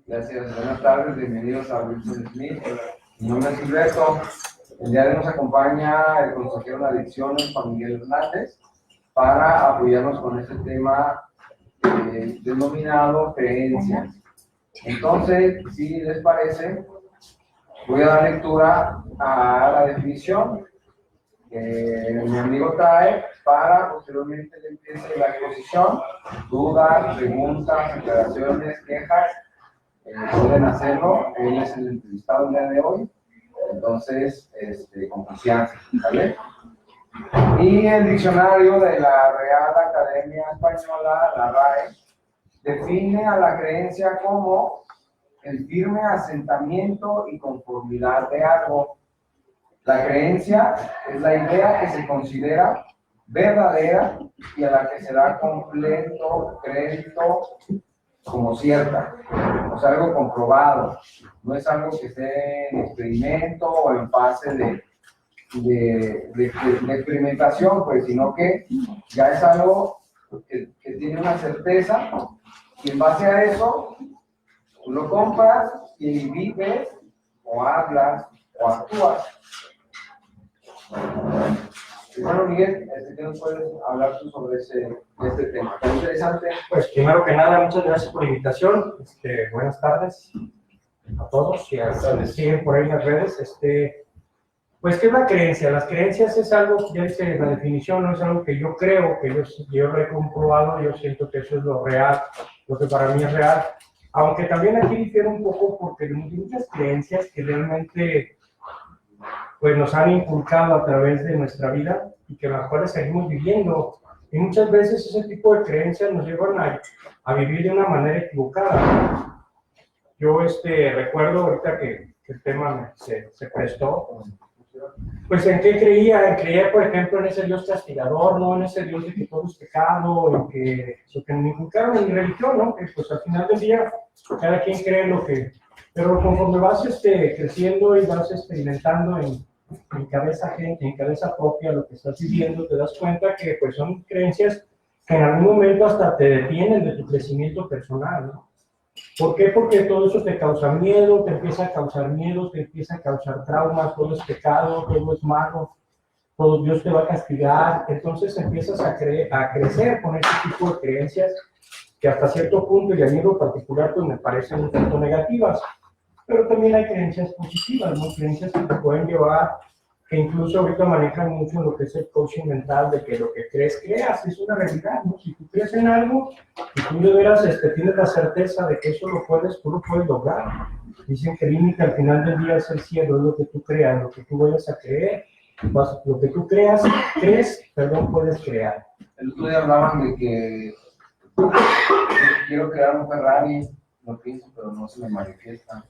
Gracias, buenas tardes, bienvenidos a Wilson Smith. Mi nombre es Gilberto. El día de hoy nos acompaña el consejero de adicciones, Juan Miguel Hernández, para apoyarnos con este tema denominado creencias. Entonces, si les parece, voy a dar lectura a la definición que mi amigo trae para posteriormente le empiece la exposición, dudas, preguntas, aclaraciones, quejas. Pueden hacerlo, él es el entrevistado el día de hoy, entonces, con confianza, ¿vale? Y el diccionario de la Real Academia Española, la RAE, define a la creencia como el firme asentamiento y conformidad de algo. La creencia es la idea que se considera verdadera y a la que se da completo crédito como cierta, o sea, algo comprobado, no es algo que esté en experimento o en fase de experimentación, pues, sino que ya es algo que tiene una certeza, y en base a eso, tú lo compras y vives, o hablas, o actúas. Bueno, Miguel, ¿qué nos puedes hablar tú sobre este tema? ¿Está interesante? Pues primero que nada, muchas gracias por la invitación. Buenas tardes a todos y a los que siguen por ahí en las redes. Pues, ¿qué es la creencia? Las creencias es algo, ya dice la definición, no es algo que yo creo, que yo lo he comprobado, yo siento que eso es lo real, lo que para mí es real. Aunque también aquí difiere un poco porque hay muchas creencias que realmente pues nos han inculcado a través de nuestra vida y que las cuales seguimos viviendo. Y muchas veces ese tipo de creencias nos llevan a vivir de una manera equivocada. Yo recuerdo ahorita que el tema se prestó, pues en qué creía, por ejemplo en ese Dios castigador, no en ese Dios de que todo es pecado, en que lo que me inculcaron en mi religión, ¿no? Que pues al final del día cada quien cree lo que, pero conforme vas creciendo y vas experimentando en cabeza propia lo que estás viviendo, te das cuenta que pues son creencias que en algún momento hasta te detienen de tu crecimiento personal, ¿no? ¿Por qué? Porque todo eso te causa miedo, te empieza a causar miedo, te empieza a causar traumas, todo es pecado, todo es malo, todo Dios te va a castigar. Entonces empiezas a crecer con ese tipo de creencias que hasta cierto punto, y a mí en lo particular, pues me parecen un tanto negativas. Pero también hay creencias positivas, ¿no? Creencias que te pueden llevar, que incluso ahorita manejan mucho lo que es el coaching mental, de que lo que creas, es una realidad, ¿no? Si tú crees en algo y tú de veras tienes la certeza de que eso tú lo puedes lograr. Dicen que el límite al final del día es el cielo, es lo que tú creas, lo que tú vayas a creer, lo que tú puedes crear. El otro día hablaban de que quiero crear un Ferrari, lo pienso, pero no se me manifiesta.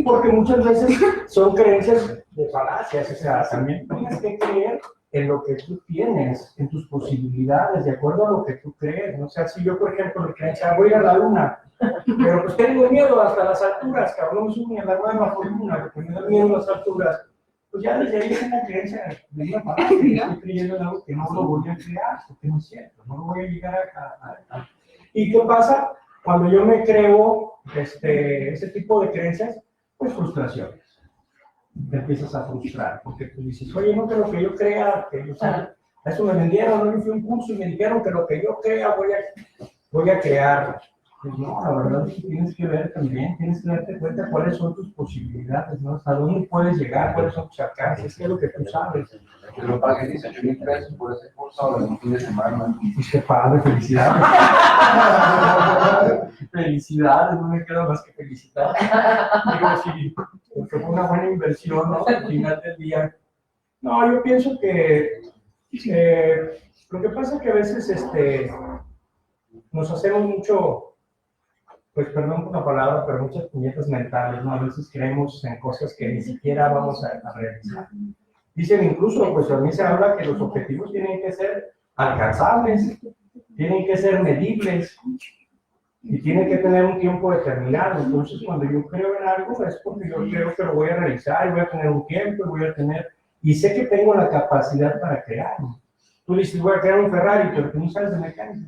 Porque muchas veces son creencias de falacias, o sea, también tienes que creer en lo que tú tienes, en tus posibilidades, de acuerdo a lo que tú crees, ¿no? O sea, si yo, por ejemplo, me creo, voy a la luna, pero pues tengo miedo hasta las alturas, cabrón, no me subo ni a la nueva por luna, porque me da miedo las alturas, pues ya desde ahí es una creencia de una falacia, estoy creyendo en algo que no lo voy a crear, porque no es cierto, no lo voy a llegar a... ¿Y qué pasa? Cuando yo me creo ese tipo de creencias, pues frustraciones. Te empiezas a frustrar, porque tú dices, oye, no que lo que yo crea, que eso me vendieron, no, yo fui a un curso y me dijeron que lo que yo crea voy a crear. Pues no, la verdad es que tienes que ver también, tienes que darte cuenta cuáles son tus posibilidades, ¿no? Hasta dónde puedes llegar, cuáles son tus alcances, qué es lo que tú sabes. Pero pagué 18,000 pesos por ese curso de un fin de semana. Pues qué padre, felicidades. Felicidades, no me queda más que felicitar. Digo, sí, fue una buena inversión, ¿no? Al final del día. No, yo pienso que lo que pasa es que a veces nos hacemos mucho, pues perdón por la palabra, pero muchas puñetas mentales, ¿no? A veces creemos en cosas que ni siquiera vamos a realizar. Dicen incluso, pues a mí se habla que los objetivos tienen que ser alcanzables, tienen que ser medibles y tienen que tener un tiempo determinado. Entonces, cuando yo creo en algo, es porque yo creo que lo voy a realizar, y voy a tener un tiempo, y sé que tengo la capacidad para crearlo. Tú dices, voy a crear un Ferrari, pero tú no sabes de mecánica.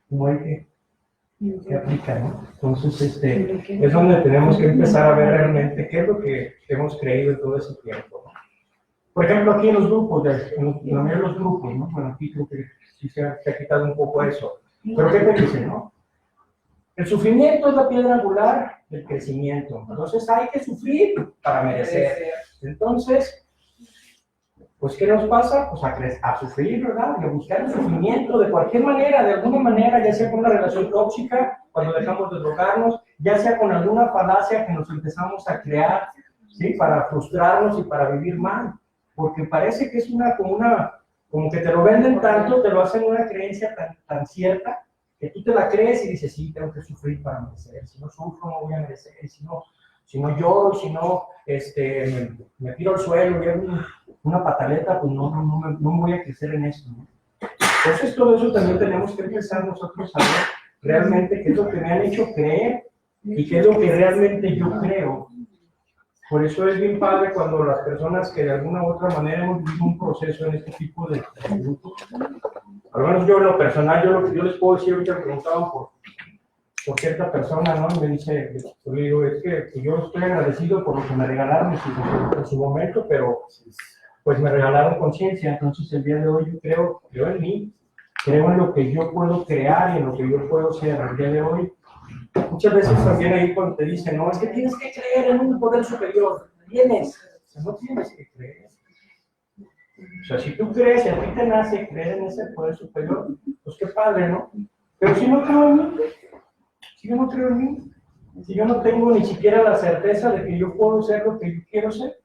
como hay que aplicar, ¿no? Entonces, es donde tenemos que empezar a ver realmente qué es lo que hemos creído en todo ese tiempo, ¿no? Por ejemplo, aquí en los grupos, en la mayoría de los grupos, ¿no? Bueno, aquí creo que sí se ha quitado un poco eso. Pero ¿qué te dicen, no? El sufrimiento es la piedra angular del crecimiento. Entonces hay que sufrir para merecer. Entonces, pues, ¿qué nos pasa? Pues a sufrir, ¿verdad? Y a buscar el sufrimiento de cualquier manera, de alguna manera, ya sea con una relación tóxica, cuando dejamos de drogarnos, ya sea con alguna falacia que nos empezamos a crear, ¿sí? Para frustrarnos y para vivir mal. Porque parece que es como que te lo venden tanto, te lo hacen una creencia tan cierta, que tú te la crees y dices, sí, tengo que sufrir para merecer. Si no sufro, no voy a merecer. Si no lloro, si no me tiro al suelo y hago una pataleta, pues no voy a crecer en esto, ¿no? Entonces, todo eso también tenemos que empezar nosotros a ver realmente qué es lo que me han hecho creer y qué es lo que realmente yo creo. Por eso es bien padre cuando las personas que de alguna u otra manera hemos vivido un proceso en este tipo de grupos, al menos yo en lo personal, yo les puedo decir, ahorita me preguntaban por cierta persona, ¿no? Y me dice, yo le digo, es que yo estoy agradecido por lo que me regalaron en su momento, pero pues me regalaron conciencia. Entonces el día de hoy yo creo en mí, creo en lo que yo puedo crear y en lo que yo puedo ser. El día de hoy, muchas veces también ahí cuando te dicen, no, es que tienes que creer en un poder superior. No tienes que creer. O sea, si tú crees y a ti te nace creer en ese poder superior, pues qué padre, ¿no? Pero si no creo en mí, si yo no creo en mí, si yo no tengo ni siquiera la certeza de que yo puedo ser lo que yo quiero ser,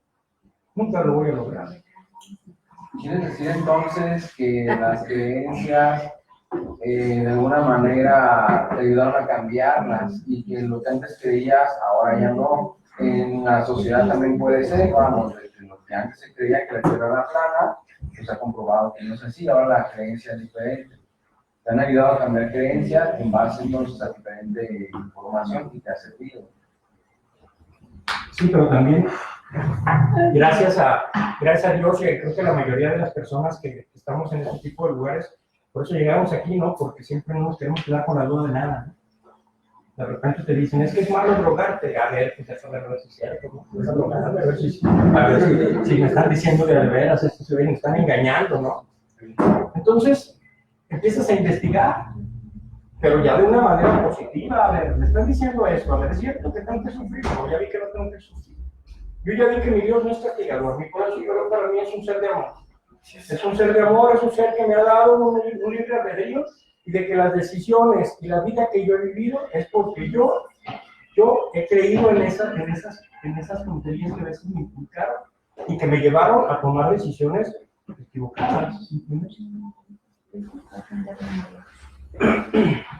nunca lo voy a lograr. ¿Quieres decir entonces que las creencias de alguna manera te ayudaron a cambiarlas y que lo que antes creías ahora ya no? En la sociedad también puede ser, vamos, desde lo que antes se creía que la tierra era plana, pues se ha comprobado que no es así, ahora la creencia es diferente. Te han ayudado a cambiar creencias en base entonces a diferente información y te ha servido. Sí, pero también, gracias a Dios, y creo que la mayoría de las personas que estamos en este tipo de lugares, por eso llegamos aquí, ¿no? Porque siempre no nos queremos quedar con la duda de nada, ¿no? De repente te dicen, es que es malo drogarte. A ver, pues eso de verdad es cierto, ¿no? Vas a drogar, a ver si me están diciendo de veras, me están engañando, ¿no? Entonces, empiezas a investigar, pero ya de una manera positiva. A ver, me están diciendo esto, a ver, ¿es cierto que tengo que sufrir? No, ya vi que no tengo que sufrir. Yo ya vi que mi Dios no es castigador, mi corazón para mí es un ser de amor. Es un ser de amor, es un ser que me ha dado un libre albedrío, y de que las decisiones y la vida que yo he vivido es porque yo he creído en esas tonterías que a veces me inculcaron y que me llevaron a tomar decisiones equivocadas.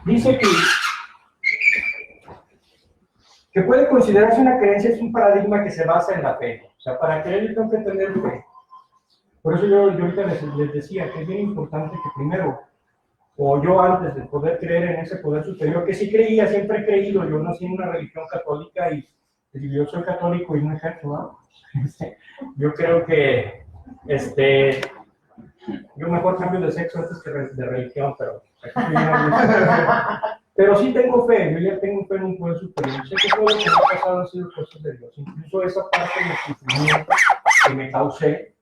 Dice que puede considerarse una creencia, es un paradigma que se basa en la fe. O sea, para creer yo tengo que tener fe. Por eso yo ahorita les decía que es bien importante que primero, o yo antes de poder creer en ese poder superior, que sí creía, siempre he creído, yo nací en una religión católica y yo soy católico y no ejerzo, ¿no? Yo creo que yo mejor cambio de sexo antes que de religión, pero sí tengo fe, yo ya tengo fe en un poder superior. Sé que todo lo que me ha pasado ha sido cosas de Dios, incluso esa parte de sufrimiento que me causé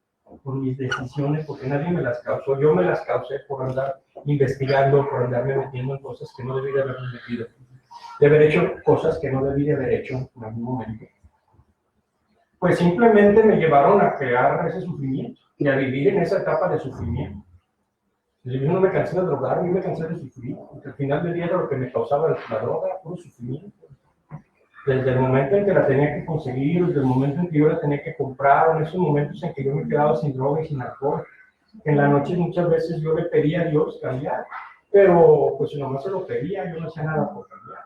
por mis decisiones, porque nadie me las causó, yo me las causé por andar investigando, por andarme metiendo en cosas que no debí de haberme metido, de haber hecho cosas que no debí de haber hecho en algún momento. Pues simplemente me llevaron a crear ese sufrimiento y a vivir en esa etapa de sufrimiento. Yo no me cansé de drogar, yo me cansé de sufrir, porque al final del día era lo que me causaba la droga, puro sufrimiento. Desde el momento en que la tenía que conseguir, desde el momento en que yo la tenía que comprar, en esos momentos en que yo me quedaba sin droga y sin alcohol. En la noche muchas veces yo le pedía a Dios cambiar, pero pues si nomás se lo pedía, yo no hacía nada por cambiar.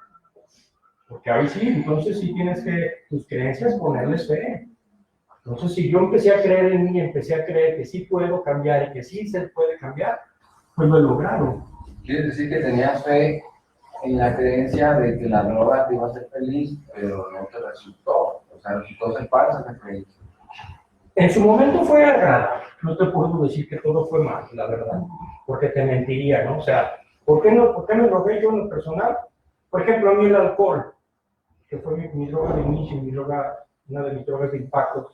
Porque ahí sí, entonces sí tienes que, tus creencias, ponerles fe. Entonces si yo empecé a creer en mí, empecé a creer que sí puedo cambiar y que sí se puede cambiar, pues lo he logrado. ¿Quieres decir que tenías fe en la creencia de que la droga te iba a hacer feliz, pero no te resultó? O sea, resultó ser falsa esa creencia. En su momento fue errada. No te puedo decir que todo fue mal, la verdad, porque te mentiría, ¿no? O sea, ¿Por qué me drogué yo en lo personal? Por ejemplo, a mí el alcohol, que fue mi droga de inicio, una de mis drogas de impacto,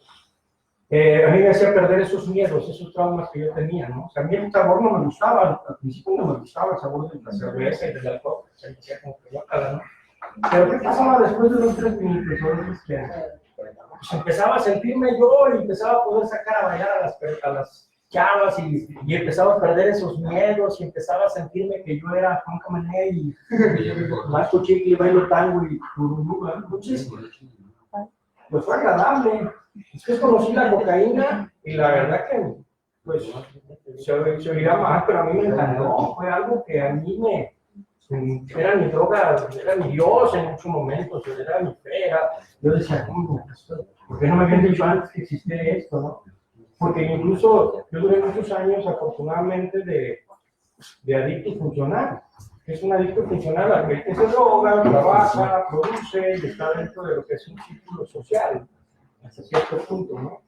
a mí me hacía perder esos miedos, esos traumas que yo tenía, ¿no? O sea, a mí el sabor no me gustaba, al principio no me gustaba el sabor de la cerveza y del alcohol, se me hacía como que guácala, ¿no? Pero ¿qué pasaba después de los 3 minutos o los 15? Pues empezaba a sentirme yo y empezaba a poder sacar a bailar a las chavas y empezaba a perder esos miedos y empezaba a sentirme que yo era Juan Camané y Marco Chicle, bailo tango y tururú, ¿no? Entonces, pues fue agradable. Después conocí la cocaína y la verdad que, pues, se oirá mal, pero a mí me encantó. Fue algo que a mí era mi droga, era mi Dios en muchos momentos, era mi fe, yo decía, ¿por qué no me habían dicho antes que existía esto, no? Porque incluso yo duré muchos años, afortunadamente, de adicto funcional. Es un adicto funcional, aquel que se droga, trabaja, produce y está dentro de lo que es un círculo social, hasta cierto punto, ¿no?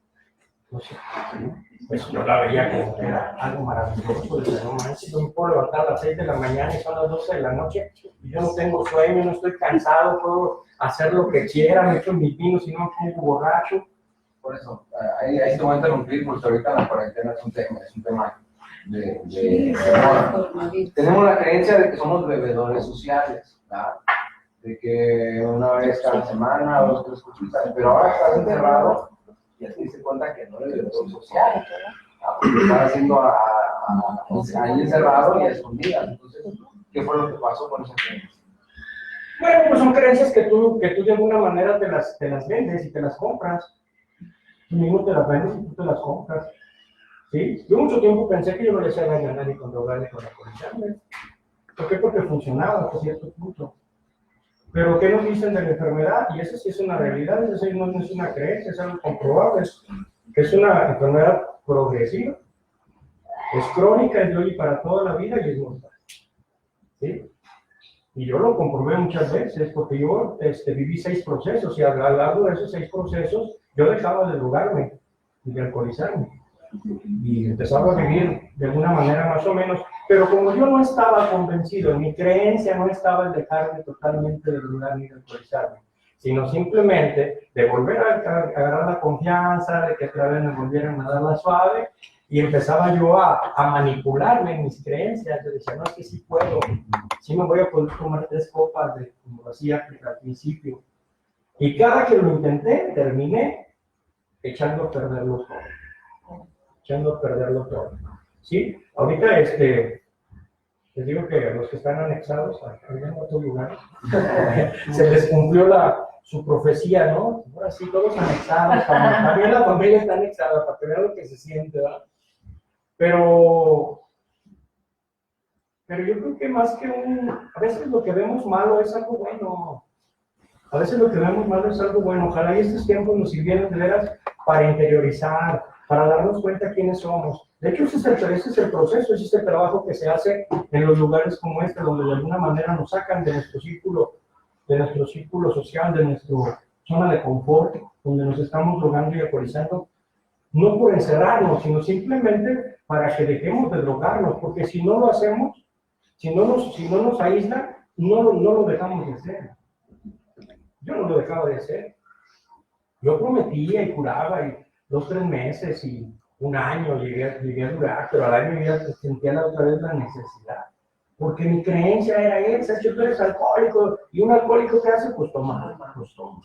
Pues yo la veía como que era algo maravilloso, decía, no manches, yo me puedo levantar a las 6 de la mañana y son las 12 de la noche, y yo no tengo sueño, no estoy cansado, puedo hacer lo que quiera, me echo mis vinos y no me pongo borracho. Por eso, ahí te voy a interrumpir porque ahorita la cuarentena es un tema de moda. Tenemos la creencia de que somos bebedores sociales, ¿verdad? De que una vez cada semana, 2, 3 cuchitas, pero ahora estás encerrado y ya te diste cuenta que no eres bebedor social, porque estás haciendo ahí encerrado y a escondidas. Entonces, ¿qué fue lo que pasó con esa creencia? Bueno, pues son creencias que tú de alguna manera te las vendes y te las compras. Tú mismo te las vendes y tú te las compras. ¿Sí? Yo mucho tiempo pensé que yo no le hacía daño a nadie con drogarme, con alcoholizarme. ¿Por qué? Porque funcionaba hasta cierto punto. Pero ¿qué nos dicen de la enfermedad? Y eso sí es una realidad, eso sí no es una creencia, es algo comprobable. Es una enfermedad progresiva, es crónica, es de hoy para toda la vida y es mortal. ¿Sí? Y yo lo comprobé muchas veces, porque yo viví 6 procesos, y a lo largo de esos 6 procesos, yo dejaba de drogarme y de alcoholizarme. Y empezaba a vivir de alguna manera más o menos, pero como yo no estaba convencido, mi creencia no estaba en dejarme totalmente de drogarme y de alcoholizarme, sino simplemente de volver a agarrar la confianza, de que otra vez me volvieran a dar la suave, y empezaba yo a manipularme en mis creencias. Yo decía, no, es que sí puedo, sí me voy a poder tomar 3 copas como lo hacía al principio. Y cada que lo intenté, terminé echando a perderlo todo. ¿Sí? Ahorita, les digo que los que están anexados a otros lugares, se les cumplió su profecía, ¿no? Ahora sí, todos anexados, también la familia está anexada, para que vean lo que se siente, ¿verdad? Pero yo creo que más que a veces lo que vemos malo es algo bueno. A veces lo que vemos malo es algo bueno. Ojalá y estos tiempos nos sirvieran de veras para interiorizar, para darnos cuenta quiénes somos. De hecho, ese es el proceso, ese es el trabajo que se hace en los lugares como este, donde de alguna manera nos sacan de nuestro círculo social, de nuestra zona de confort, donde nos estamos drogando y alcoholizando, no por encerrarnos, sino simplemente para que dejemos de drogarnos, porque si no lo hacemos, si no nos aíslan, no lo dejamos de hacer. Yo no lo dejaba de hacer. Yo prometía y curaba, y 2, 3 meses y 1 año llegué a durar, pero al año ya sentía otra vez la necesidad. Porque mi creencia era esa, es que tú eres alcohólico, y un alcohólico, ¿qué hace? Pues toma, pues toma.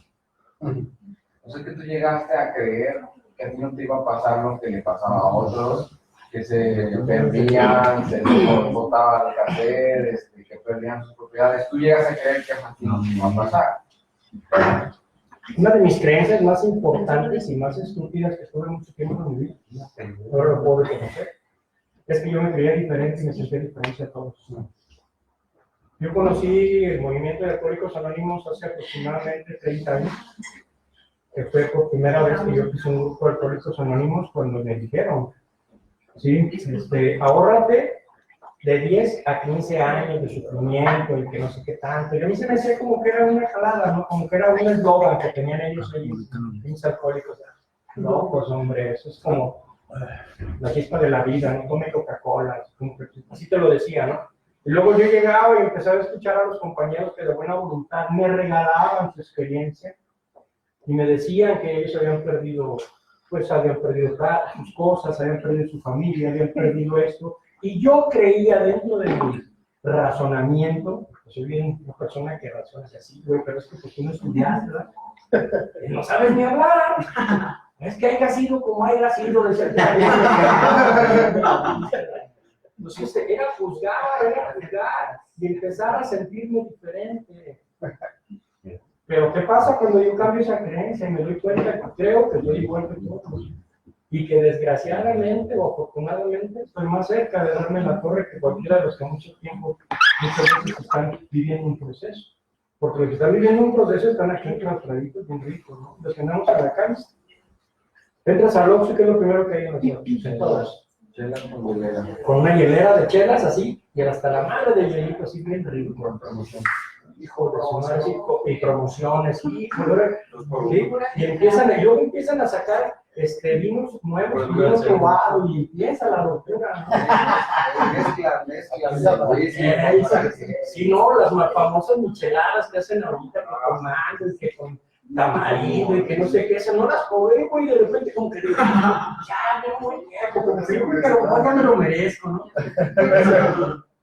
O sea que tú llegaste a creer que a ti no te iba a pasar lo que le pasaba a otros, que se perdían, se les botaba el café, que perdían sus propiedades. Tú llegas a creer que a ti no te iba a pasar. Una de mis creencias más importantes y más estúpidas que estuve mucho tiempo en mi vida, ahora lo puedo reconocer, es que yo me creía diferente y me sentía diferente a todos. Yo conocí el movimiento de Alcohólicos Anónimos hace aproximadamente 30 años, que fue por primera vez que yo hice un grupo de Alcohólicos Anónimos, cuando me dijeron, ¿sí? Ahórrate de 10 a 15 años de sufrimiento y que no sé qué tanto. Y a mí se me hacía como que era una jalada, ¿no? Como que era un eslogan que tenían ellos ahí, mis alcohólicos. No, pues hombre, eso es como la chispa de la vida, no tome Coca-Cola, así te lo decía, ¿no? Y luego yo llegaba y empezaba a escuchar a los compañeros que de buena voluntad me regalaban su experiencia y me decían que ellos habían perdido, pues habían perdido sus cosas, habían perdido su familia, habían perdido esto. Y yo creía dentro de mi razonamiento, soy bien una persona que razona así, güey, pero es que tú no estudiaste, ¿verdad? No sabes ni hablar. Es que haya sido como haya sido de ser. Entonces era juzgar y empezar a sentirme diferente. Pero ¿qué pasa cuando yo cambio esa creencia y me doy cuenta que creo que soy igual que todos? Y que desgraciadamente o afortunadamente estoy más cerca de darme la torre que cualquiera de los que muchas veces están viviendo un proceso. Porque los que están viviendo un proceso están aquí enclaustraditos, bien ricos, ¿no? Los que andamos a la calle. Entras al Oxxo, que es lo primero que hay en los Chelas con hielera. con una hielera de chelas así, y hasta la madre de hielito así bien rico. Con promoción. Hijo de su madre, y promociones, sí, y empiezan a sacar vinos nuevos, vinos probados, y empieza la locura, ¿no? Si no, las famosas micheladas que hacen ahorita con mango y que con tamarindo y que no sé qué, eso no las probé, güey, y de repente como que digo, ya, no muy viejo, como que yo creo que a lo mejor ya me lo merezco, ¿no?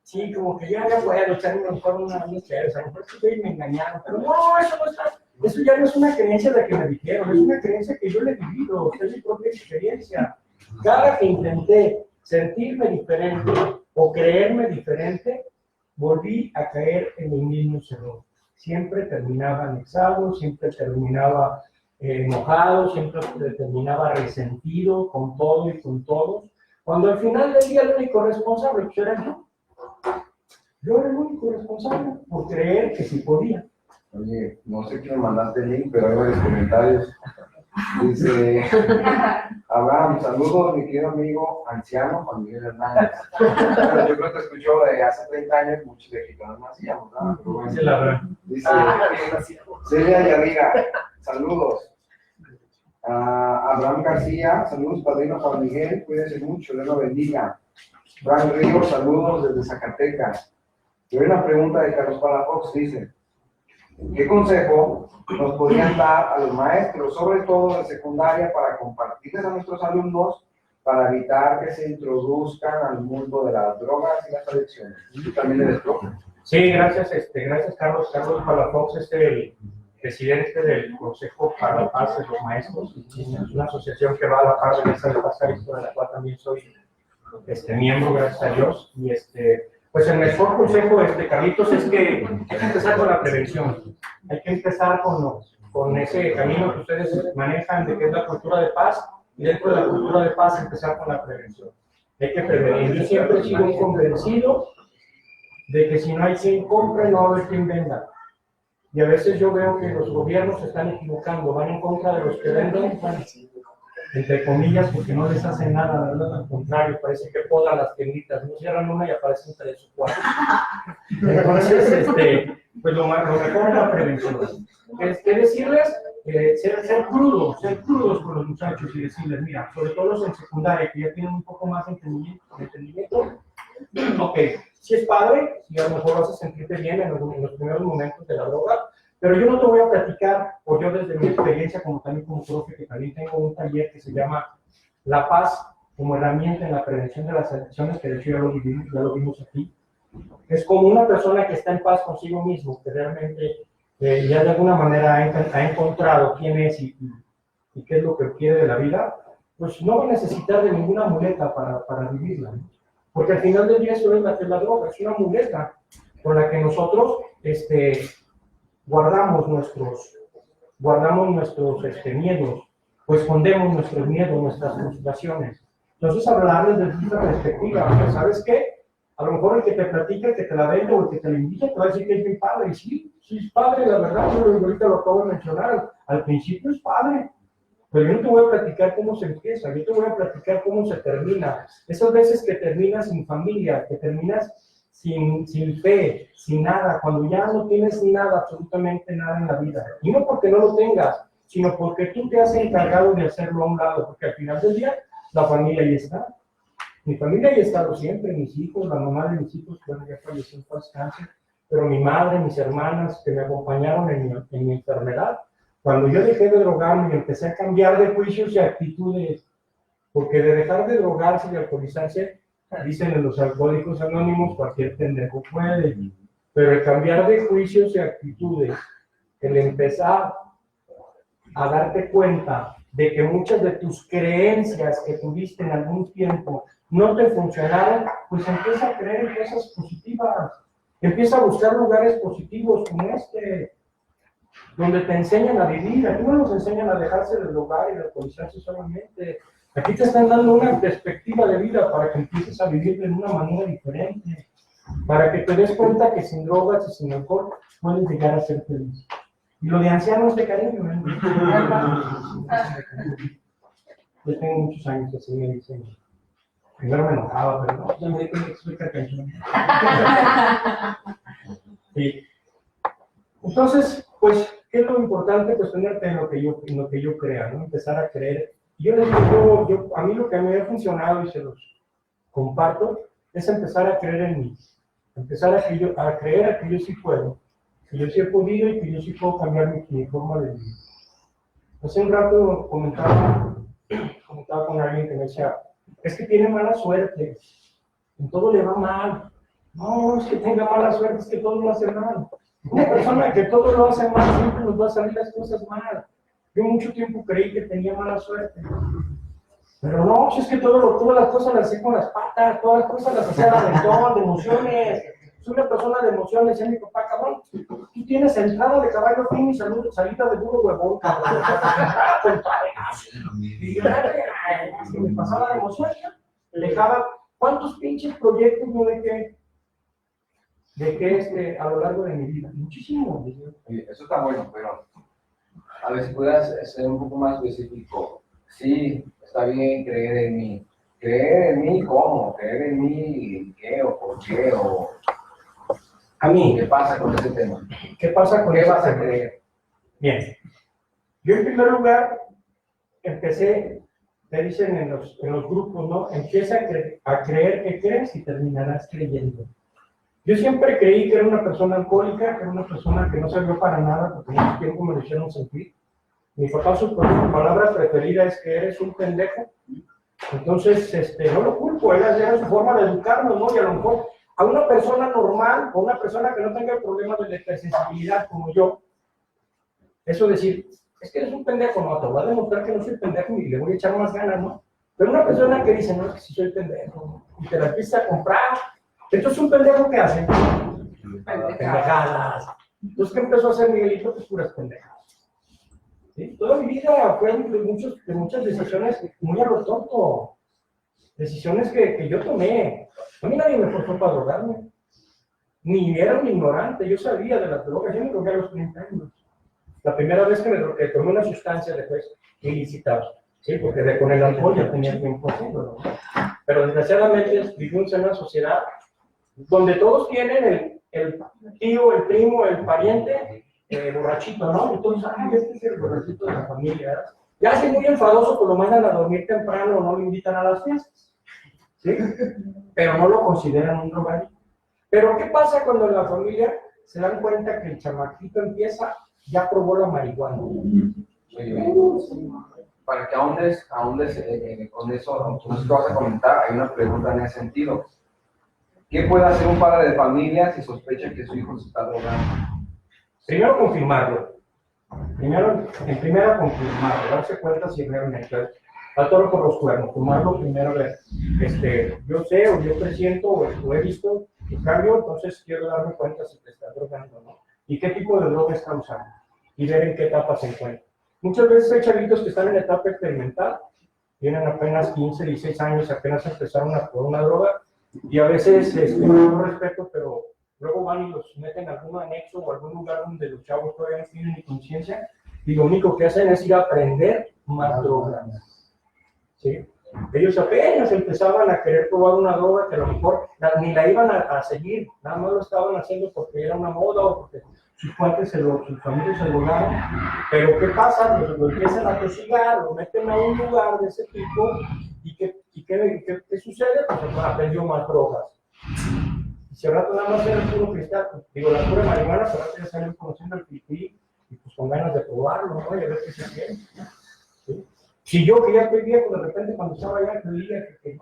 Sí, como que ya puedo echarme mejor una chévere, a lo mejor sí me engañaron, pero no, eso ya no es una creencia de que me dijeron, es una creencia que yo le he vivido, es mi propia experiencia. Cada que intenté sentirme diferente o creerme diferente, volví a caer en el mismo error. Siempre terminaba anexado, siempre terminaba enojado, siempre terminaba resentido con todo y con todos, cuando al final del día el único responsable pues era yo. Yo era el único responsable por creer que sí podía. Oye, no sé quién me mandaste el link, pero hay varios comentarios. Dice, Abraham, saludos, mi querido amigo anciano Juan Miguel Hernández. Pero yo creo que escuchó de hace 30 años, muchos de aquí no hacíamos, ¿no? Pero bueno, Sí, la verdad. dice, Celia Yadira, saludos. Abraham García, saludos, padrino Juan Miguel, cuídense mucho, Dios lo bendiga. Frank Ríos, saludos desde Zacatecas. Y hay una pregunta de Carlos Palafox, dice, ¿qué consejo nos podrían dar a los maestros, sobre todo de secundaria, para compartirles a nuestros alumnos para evitar que se introduzcan al mundo de las drogas y las adicciones? Y también el drogas. Sí, gracias Carlos. Carlos Palafox es el presidente del Consejo para la Paz de los Maestros. Es una asociación que va a la par de esa de Paz, de la cual también soy miembro, gracias a Dios. Y pues el mejor consejo, Carlitos, es que hay que empezar con la prevención. Hay que empezar con ese camino que ustedes manejan de que es la cultura de paz, y dentro de la cultura de paz empezar con la prevención. Hay que prevenir. Yo siempre he sido un convencido de que si no hay quien compre, no va a haber quien venda. Y a veces yo veo que los gobiernos se están equivocando, van en contra de los que venden, entre comillas, porque no les hacen nada, ¿verdad? Al contrario, parece que podan las tienditas, no cierran una y aparecen 3 o 4. Entonces, pues lo mejor es la prevención. Es que decirles, ser crudos con los muchachos y decirles, mira, sobre todo los en secundaria, que ya tienen un poco más de entendimiento, ok, si es padre, si a lo mejor vas a sentirte bien en los primeros momentos de la droga, pero yo no te voy a platicar, o yo desde mi experiencia también como profe, que también tengo un taller que se llama La Paz como herramienta en la prevención de las adicciones, que de hecho ya lo vimos aquí. Es como una persona que está en paz consigo mismo, que realmente ya de alguna manera ha encontrado quién es y qué es lo que quiere de la vida, pues no va a necesitar de ninguna muleta para vivirla, ¿no? Porque al final del día eso es la droga, es una muleta con la que nosotros guardamos nuestros miedos, o escondemos nuestros miedos, nuestras frustraciones. Entonces, hablarles desde esta perspectiva, ¿sabes qué? A lo mejor el que te platica, el que te la vende o el que te la invita, te va a decir que es mi padre. Y sí es padre, la verdad, yo ahorita lo acabo de mencionar. Al principio es padre, pero yo no te voy a platicar cómo se empieza, yo te voy a platicar cómo se termina. Esas veces que terminas sin familia, que terminas sin fe, sin nada, cuando ya no tienes nada, absolutamente nada en la vida. Y no porque no lo tengas, sino porque tú te has encargado de hacerlo a un lado, porque al final del día la familia ahí está. Mi familia ha estado siempre, mis hijos, la mamá de mis hijos, bueno, ya falleció en paz descanse, pero mi madre, mis hermanas que me acompañaron en mi enfermedad. Cuando yo dejé de drogarme y empecé a cambiar de juicios y actitudes, porque de dejar de drogarse y de alcoholizarse, dicen en los alcohólicos anónimos, cualquier pendejo puede, pero el cambiar de juicios y actitudes, el empezar a darte cuenta de que muchas de tus creencias que tuviste en algún tiempo no te funcionaron, pues empieza a creer en cosas positivas, empieza a buscar lugares positivos como este, donde te enseñan a vivir. Aquí no nos enseñan a dejarse del hogar y de alcoholizarse solamente. Aquí te están dando una perspectiva de vida para que empieces a vivir de una manera diferente, para que te des cuenta que sin drogas y sin alcohol puedes llegar a ser feliz. Y lo de ancianos de cariño, ¿eh? Yo tengo muchos años así, me dicen. Primero me enojaba, pero no, ya me tengo que explicar canción. Sí. Entonces, pues, ¿qué es lo importante? Pues tenerte en lo que yo crea, ¿no? Empezar a creer. Yo les digo, a mí lo que me ha funcionado y se los comparto es empezar a creer en mí. Empezar a creer que yo sí puedo, que yo sí he podido y que yo sí puedo cambiar mi forma de vivir. Hace un rato comentaba con alguien que me decía, es que tiene mala suerte, en todo le va mal. No, es que tenga mala suerte, es que todo lo hace mal. Una persona que todo lo hace mal, siempre nos va a salir las cosas mal. Yo mucho tiempo creí que tenía mala suerte. Pero no, si es que todas las cosas las hacía con las patas, todas las cosas las hacía de emociones. Soy una persona de emociones, decía mi papá, cabrón, tú tienes entrada de caballo fino y salida de burro huevón, cabrón. Y yo me pasaba de emociones, dejaba, ¿cuántos pinches proyectos yo dejé a lo largo de mi vida? Muchísimo. Eso está bueno, pero a ver si puedas ser un poco más específico. Sí, está bien creer en mí. ¿Creer en mí cómo? ¿Creer en mí qué o por qué? O a mí. ¿Qué pasa con ese tema? ¿Qué pasa con ¿Qué ese vas a tema? creer? Bien. Yo en primer lugar empecé, te dicen en los grupos, ¿no? Empieza a creer que crees y terminarás creyendo. Yo siempre creí que era una persona alcohólica, que era una persona que no sirvió para nada, porque mucho tiempo me lo hicieron sentir. Mi papá, su palabra preferida es que eres un pendejo. Entonces, no lo culpo, era su forma de educarnos, ¿no? Y a lo mejor a una persona normal, o una persona que no tenga problemas de hipersensibilidad como yo, eso decir, es que eres un pendejo, no, te voy a demostrar que no soy pendejo y le voy a echar más ganas, ¿no? Pero una persona que dice, no, es que sí soy pendejo, y te la empieza a comprar, entonces un pendejo, ¿qué hace? Pendejadas. Entonces, ¿qué empezó a hacer Miguelito? Pues puras pendejadas. ¿Sí? Toda mi vida fue de muchas decisiones muy a lo tonto. Decisiones que yo tomé. A mí nadie me forzó para drogarme. Ni era un ignorante, yo sabía de las drogas, yo me drogué a los 30 años. La primera vez que tomé una sustancia después ilícita, ¿sí? Porque con el alcohol ya tenía tiempo haciéndolo, ¿no? Pero desgraciadamente vivimos en una sociedad donde todos tienen el tío, el primo, el pariente, borrachito, ¿no? Entonces, este es el borrachito de la familia, ¿verdad? Ya si es muy enfadoso, pues lo mandan a dormir temprano o no lo invitan a las fiestas, ¿sí? Pero no lo consideran un drogadicto. Pero ¿qué pasa cuando en la familia se dan cuenta que el chamaquito ya probó la marihuana? Para que ahondes con eso, no sé qué vas a comentar, hay una pregunta en ese sentido. ¿Qué puede hacer un padre de familia si sospecha que su hijo se está drogando? Primero confirmarlo. En primera confirmarlo, darse cuenta si realmente al toro por los cuernos, tomarlo primero, ver, yo sé o yo presiento o he visto el cambio, entonces quiero darme cuenta si te está drogando o no. Y qué tipo de droga está usando. Y ver en qué etapa se encuentra. Muchas veces hay chavitos que están en etapa experimental, tienen apenas 15, 16 años, apenas empezaron a probar una droga, y a veces, no respeto, pero luego van y los meten en algún anexo o algún lugar donde los chavos todavía no tienen ni conciencia, y lo único que hacen es ir a aprender más drogas. ¿Sí? Ellos apenas empezaban a querer probar una droga que a lo mejor ni la iban a seguir, nada más lo estaban haciendo porque era una moda o porque sus familias se drogaron. Pero ¿qué pasa? Lo empiezan a tosigar, lo meten a un lugar de ese tipo y que ¿Y qué sucede? Pues aprendió más drogas. Y si al rato nada más era el puro cristal, digo, la pura marihuana, al rato ya salió conociendo el pipí y pues con ganas de probarlo, ¿no? Y a ver qué se quiere. ¿Sí? Si yo, que ya estoy viejo, de repente cuando estaba allá, creía que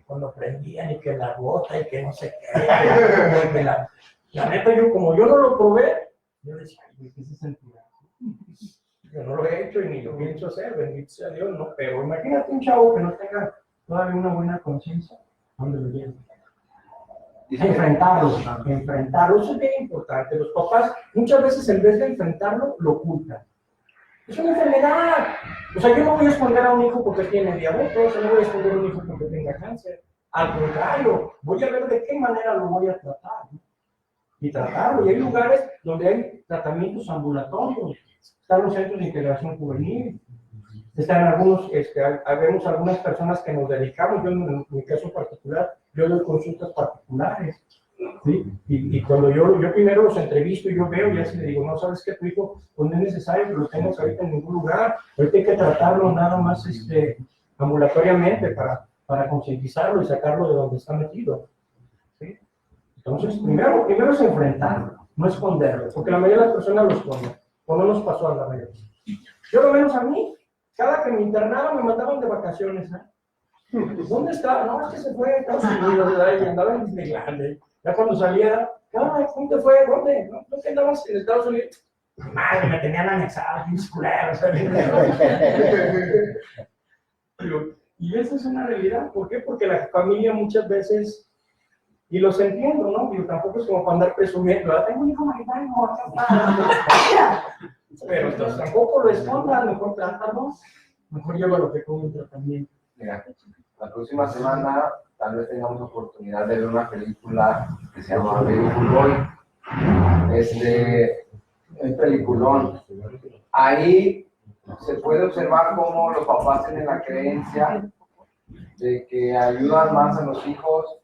cuando aprendían y que la gota y que no sé qué, la neta, yo como yo no lo probé, yo decía, ay, ¿qué se sentirá? Yo no lo he hecho y ni lo pienso hacer, bendito sea Dios, no, pero imagínate un chavo que no tenga todavía una buena conciencia, ¿dónde lo lleva? Enfrentarlo, eso es bien importante. Los papás muchas veces en vez de enfrentarlo, lo ocultan. Es una enfermedad. O sea, yo no voy a esconder a un hijo porque tiene diabetes, yo no voy a esconder a un hijo porque tenga cáncer. Al contrario, voy a ver de qué manera lo voy a tratar, ¿no? Y tratarlo. Y hay lugares donde hay tratamientos ambulatorios. Están los centros de integración juvenil. Están algunos, vemos algunas personas que nos dedicamos, yo en mi caso particular, yo doy consultas particulares, ¿sí? Y cuando yo primero los entrevisto y yo veo y así le digo, no, ¿sabes qué? Tu hijo, pues no es necesario que lo tengas ahorita en ningún lugar, ahorita hay que tratarlo nada más ambulatoriamente para concientizarlo y sacarlo de donde está metido, ¿sí? Entonces, primero es enfrentarlo, no esconderlo, porque la mayoría de las personas lo esconden, o no nos pasó a la mayoría. Yo lo menos a mí, cada que me internaban me mandaban de vacaciones, ¿eh? ¿Dónde está? No, es que se fue a Estados Unidos, y andaba en Disneyland. Ya cuando salía, ¿cómo te fue? ¿Dónde? ¿No te andabas en Estados Unidos? Madre, me tenían anexado, mis culeros. Y eso es una realidad. ¿Por qué? Porque la familia muchas veces, y los entiendo, ¿no? Digo, tampoco es como para andar presumiendo, tengo un hijo marihuano, acá está. Pero entonces tampoco lo escondan, mejor trátalo, mejor llévalo que con un tratamiento. Mira, la próxima semana tal vez tengamos oportunidad de ver una película que se llama Beautiful Boy. Un peliculón. Ahí se puede observar cómo los papás tienen la creencia de que ayudan más a los hijos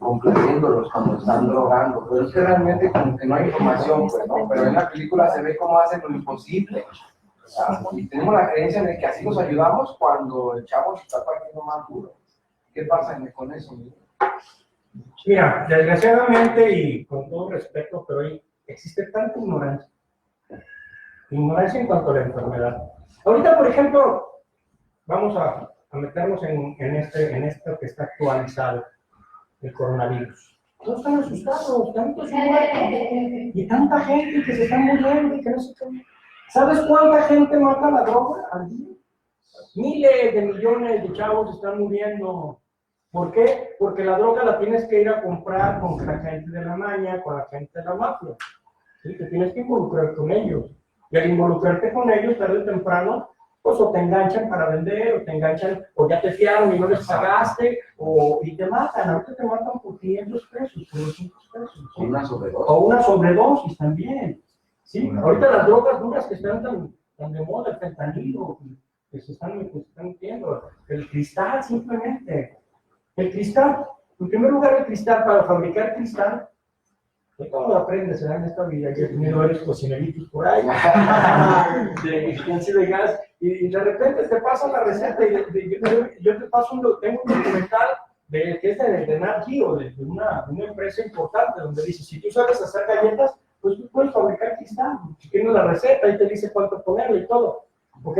complaciéndolos cuando están drogando, pero es que realmente como que no hay información, pues, ¿no? Pero en la película se ve cómo hacen lo imposible. Y tenemos la creencia de que así nos ayudamos cuando el chavo se está partiendo más duro. ¿Qué pasa con eso? Mira, desgraciadamente y con todo respeto, pero hoy existe tanta ignorancia. Ignorancia en cuanto a la enfermedad. Ahorita, por ejemplo, vamos a meternos en esto que está actualizado, el coronavirus. Todos están asustados, tantos muertos, y tanta gente que se está muriendo y que no sé qué. ¿Sabes cuánta gente mata la droga al día? Miles de millones de chavos están muriendo. ¿Por qué? Porque la droga la tienes que ir a comprar con la gente de la maña, con la gente de la mafia. ¿Sí? Te tienes que involucrar con ellos. Y al involucrarte con ellos, tarde o temprano, pues o te enganchan para vender, o te enganchan, o ya te fiaron y no les pagaste, y te matan. Ahorita te matan por 500 pesos, por 200 pesos. ¿Sí? O una sobredosis también. ¿Sí? Ahorita las drogas duras que están tan de moda, el fentanilo, que se están metiendo, el cristal simplemente. El cristal, en primer lugar, el cristal, para fabricar cristal, ¿cómo lo aprendes en esta vida? Yo he tenido varios cocineritos por ahí, de gas, y de repente te pasan la receta, y yo te paso tengo un documental que es de Nat Geo, de una empresa importante, donde dice, si tú sabes hacer galletas, pues tú puedes fabricar cristal, si tienes la receta, y te dice cuánto ponerle y todo, ¿ok?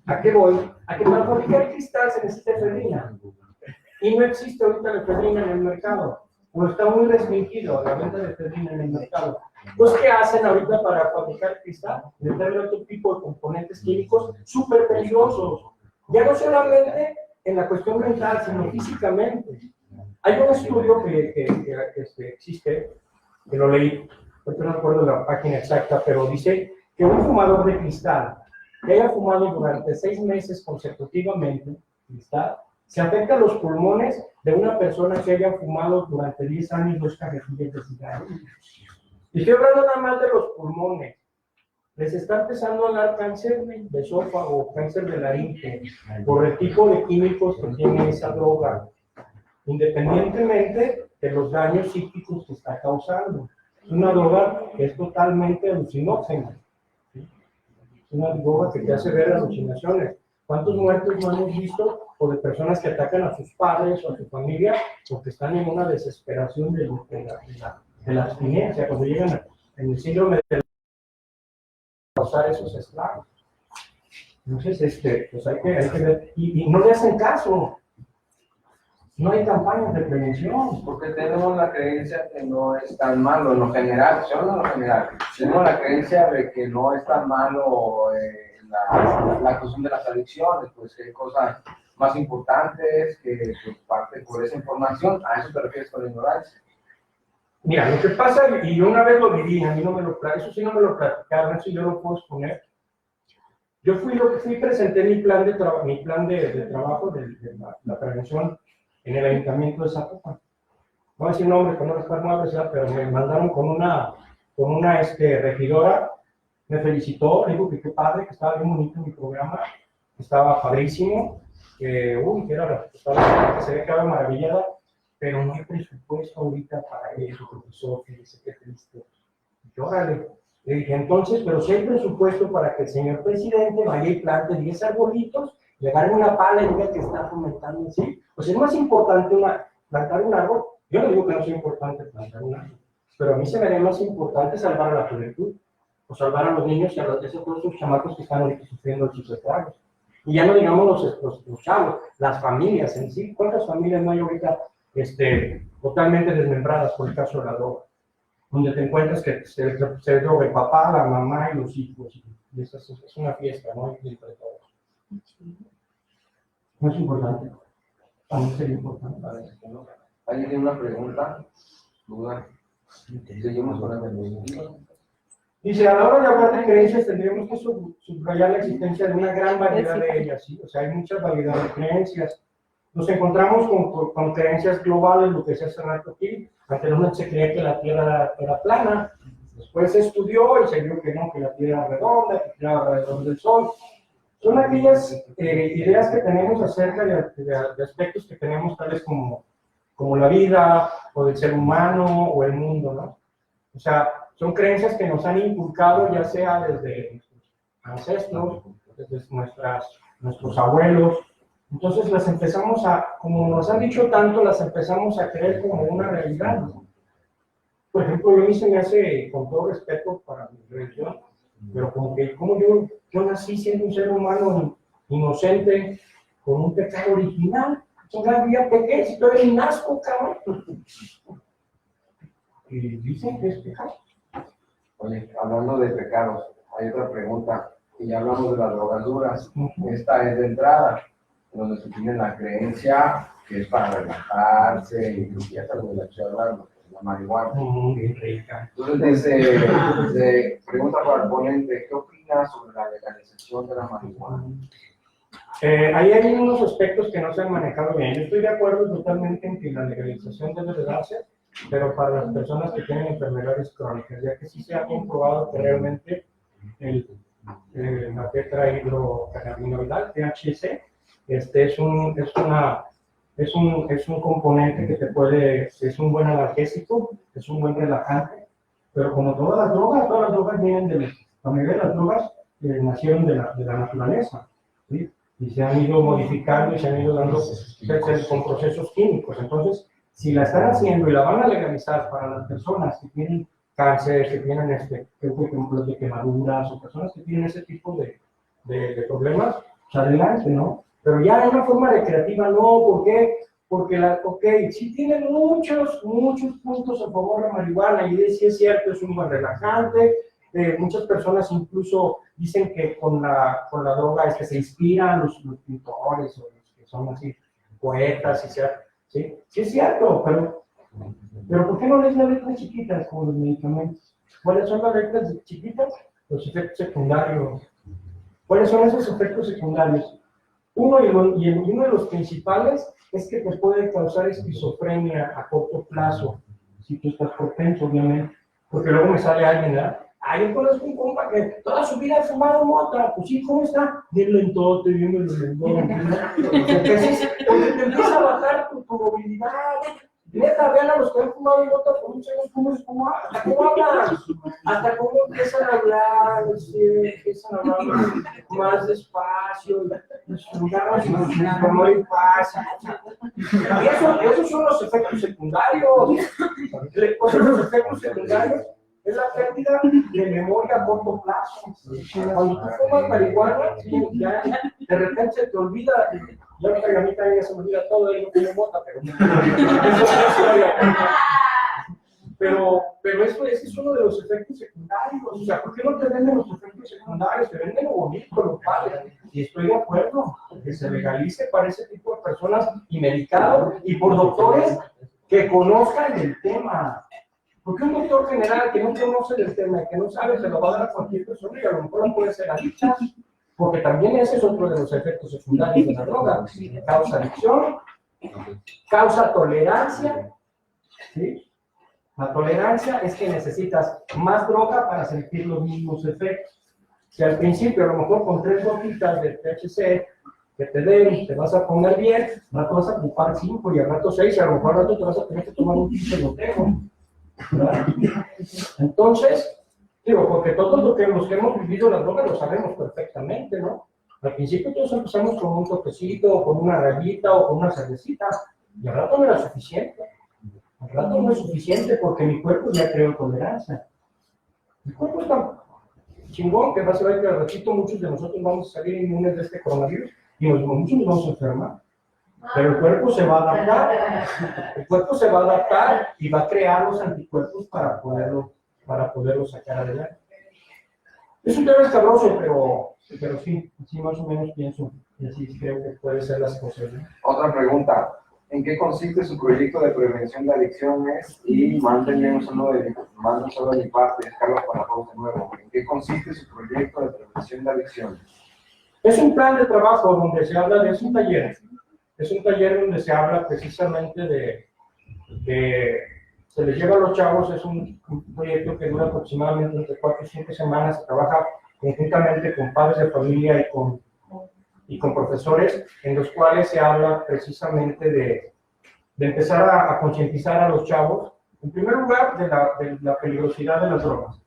¿A qué voy? A que para fabricar cristal se necesita efedrina. Y no existe ahorita la efedrina en el mercado, o está muy restringido la venta de efedrina en el mercado. Pues, ¿qué hacen ahorita para fabricar cristal? Meterle otro tipo de componentes químicos súper peligrosos. Ya no solamente en la cuestión mental, sino físicamente. Hay un estudio que existe, que lo leí, no recuerdo la página exacta, pero dice que un fumador de cristal que haya fumado durante 6 meses consecutivamente cristal, se afecta a los pulmones de una persona que haya fumado durante 10 años 2 cajetillas de cigarros. Y estoy hablando nada más de los pulmones. Les está empezando a dar cáncer de esófago, cáncer de laringe, por el tipo de químicos que tiene esa droga, independientemente de los daños psíquicos que está causando. Es una droga que es totalmente alucinógena. Es una droga que te hace ver alucinaciones. ¿Cuántos muertos no hemos visto? O de personas que atacan a sus padres o a su familia porque están en una desesperación de la abstinencia, cuando llegan en el síndrome de causar esos estragos. Entonces, pues hay que ver, y no le hacen caso. No hay campañas de prevención. Porque tenemos la creencia que no es tan malo en lo general, solo en lo general. Tenemos la creencia de que no es tan malo la cuestión de las adicciones, pues que hay cosas más importantes que parte por esa información. ¿A eso te refieres con la ignorancia? Mira, lo que pasa, y yo una vez lo viví, a mí no me lo, eso sí no me lo platicaron, eso yo lo puedo exponer. Yo presenté mi plan de trabajo de la prevención en el ayuntamiento de Zapopan. No voy a decir nombre, para no estar mal, pero me mandaron con una regidora, me felicitó, le dijo que qué padre, que estaba bien bonito mi programa, que estaba padrísimo, que se ve que estaba maravillada, pero no hay presupuesto ahorita para eso, profesor, fíjese qué triste. Y órale. Le dije, entonces, pero si hay presupuesto para que el señor presidente vaya y plante 10 arbolitos, le agarre una pala y diga que está fomentando así. Pues es más importante plantar un árbol. Yo no digo que no sea importante plantar un árbol, pero a mí se me haría más importante salvar a la juventud, o salvar a los niños y a todos esos chamacos que están ahorita sufriendo sus estragos. Y ya no digamos los chavos, las familias en sí. ¿Cuántas familias no hay ahorita totalmente desmembradas por el caso de la droga? Donde te encuentras que se droga el papá, la mamá y los hijos. Y eso es una fiesta, ¿no? Entre todos. No es importante. A mí sería importante. ¿Alguien tiene una pregunta? ¿Duda? Seguimos con la pregunta. Dice, a la hora de hablar de creencias tendríamos que subrayar la existencia de una gran variedad de ellas, ¿sí? O sea, hay muchas variedades de creencias. Nos encontramos con creencias globales, lo que se hace rato aquí. Anteriormente se creía que la Tierra era plana, después se estudió y se vio que no, que la Tierra era redonda, que giraba alrededor del Sol. Son aquellas ideas que tenemos acerca de aspectos que tenemos tales como la vida, o del ser humano, o el mundo, ¿no? O sea, son creencias que nos han inculcado ya sea desde nuestros ancestros, desde nuestros abuelos. Entonces las empezamos como nos han dicho tanto, las empezamos a creer como una realidad, ¿no? Por ejemplo, a mí se me hace, con todo respeto para mi religión, pero como yo nací siendo un ser humano inocente, con un pecado original, todavía pequé, si todavía ni nazco, cabrón. Y dicen que es pecado. Oye, hablando de pecados, hay otra pregunta, y ya hablamos de las drogas duras. Esta es de entrada, donde se tiene la creencia que es para relajarse, y que ya está con la charla, la marihuana. Bien rica. Entonces, pregunta para el ponente, ¿qué opinas sobre la legalización de la marihuana? Ahí hay unos aspectos que no se han manejado bien. Yo estoy de acuerdo totalmente en que la legalización debe de darse, pero para las personas que tienen enfermedades crónicas, ya que sí se ha comprobado que realmente la tetrahidrocannabinoidal, THC, es un componente que es un buen analgésico, es un buen relajante, pero como todas las drogas vienen la mayoría de las drogas nacieron de la naturaleza, ¿sí? Y se han ido modificando y se han ido dando con procesos químicos. Entonces, si la están haciendo y la van a legalizar para las personas que tienen cáncer, que tienen ejemplos de quemaduras, o personas que tienen ese tipo de problemas, pues adelante, ¿no? Pero ya de una forma recreativa, no. ¿Por qué? Porque sí tienen muchos puntos a favor de la marihuana, y sí es cierto, es un buen relajante. Muchas personas incluso dicen que con la droga es que se inspiran los pintores, o los que son así poetas, ¿sí? Sí es cierto, pero ¿por qué no lees las letras chiquitas como los medicamentos? ¿Cuáles son las letras chiquitas? Los efectos secundarios. ¿Cuáles son esos efectos secundarios? Uno de los principales es que te puede causar esquizofrenia a corto plazo, si tú estás propenso, obviamente, porque luego me sale alguien, ¿verdad? Yo conozco un compa que toda su vida ha fumado mota. Pues sí, ¿cómo está? Bien lentote, bien lentote. Porque te empieza a bajar tu movilidad. Neta, vean a los que han fumado mota por muchos años, hasta cómo hablan, hasta cómo empiezan a hablar, empiezan a hablar más despacio. como ir pasa. Y esos son los efectos secundarios. Los efectos secundarios es la pérdida de memoria a corto plazo. Cuando tú fumas marihuana, ya de repente se te olvida. Yo a mí también se me olvida todo y no tiene mota, pero pero ese es uno de los efectos secundarios. O sea, ¿por qué no te venden los efectos secundarios? Te venden lo bonito, lo padre. Y estoy de acuerdo, que se legalice para ese tipo de personas y medicado y por doctores que conozcan el tema. Porque un doctor general que no conoce del tema y que no sabe, se lo va a dar a cualquier persona y a lo mejor no puede ser adicta. Porque también ese es otro de los efectos secundarios de la droga. Causa adicción, causa tolerancia. ¿Sí? La tolerancia es que necesitas más droga para sentir los mismos efectos. Si al principio, a lo mejor con 3 gotitas de THC que te den, te vas a poner bien, al rato vas a ocupar 5 y al rato 6, y a lo mejor al rato te vas a tener que tomar un 15 gotejo. Entonces, digo, porque todos los que hemos vivido la droga lo sabemos perfectamente, ¿no? Al principio todos empezamos con un toquecito, o con una rayita, o con una cervecita, y al rato no era suficiente. Al rato no es suficiente porque mi cuerpo ya creó tolerancia. Mi cuerpo está chingón, que va a ver que al ratito muchos de nosotros vamos a salir inmunes de este coronavirus y muchos nos vamos a enfermar. Pero el cuerpo se va a adaptar. El cuerpo se va a adaptar y va a crear los anticuerpos para poderlo sacar adelante. Es un tema escabroso, pero sí más o menos pienso y así creo que puede ser las cosas, ¿no? Otra pregunta. ¿En qué consiste su proyecto de prevención de adicciones? Y manden solo de mi parte, Carlos Palafox de nuevo. ¿En qué consiste su proyecto de prevención de adicciones? Es un plan de trabajo donde se habla de, es un taller donde se habla precisamente de se les lleva a los chavos, es un proyecto que dura aproximadamente entre 4 y 5 semanas, se trabaja conjuntamente con padres de familia y con profesores, en los cuales se habla precisamente de empezar a concientizar a los chavos, en primer lugar, de la peligrosidad de las drogas,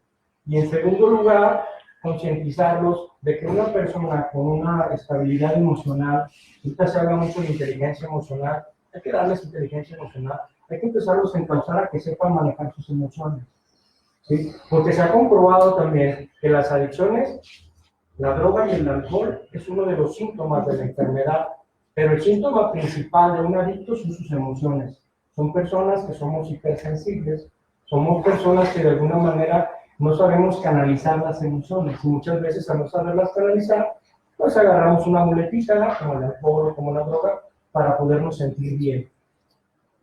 y en segundo lugar, concientizarlos de que una persona con una estabilidad emocional, ahorita se habla mucho de inteligencia emocional, hay que darles inteligencia emocional, hay que empezarlos a encauzar a que sepan manejar sus emociones, ¿sí? Porque se ha comprobado también que las adicciones, la droga y el alcohol es uno de los síntomas de la enfermedad, pero el síntoma principal de un adicto son sus emociones. Son personas que somos hipersensibles, somos personas que de alguna manera no sabemos canalizar las emociones, y muchas veces al no saberlas canalizar, pues agarramos una muletita, como el alcohol o como la droga, para podernos sentir bien.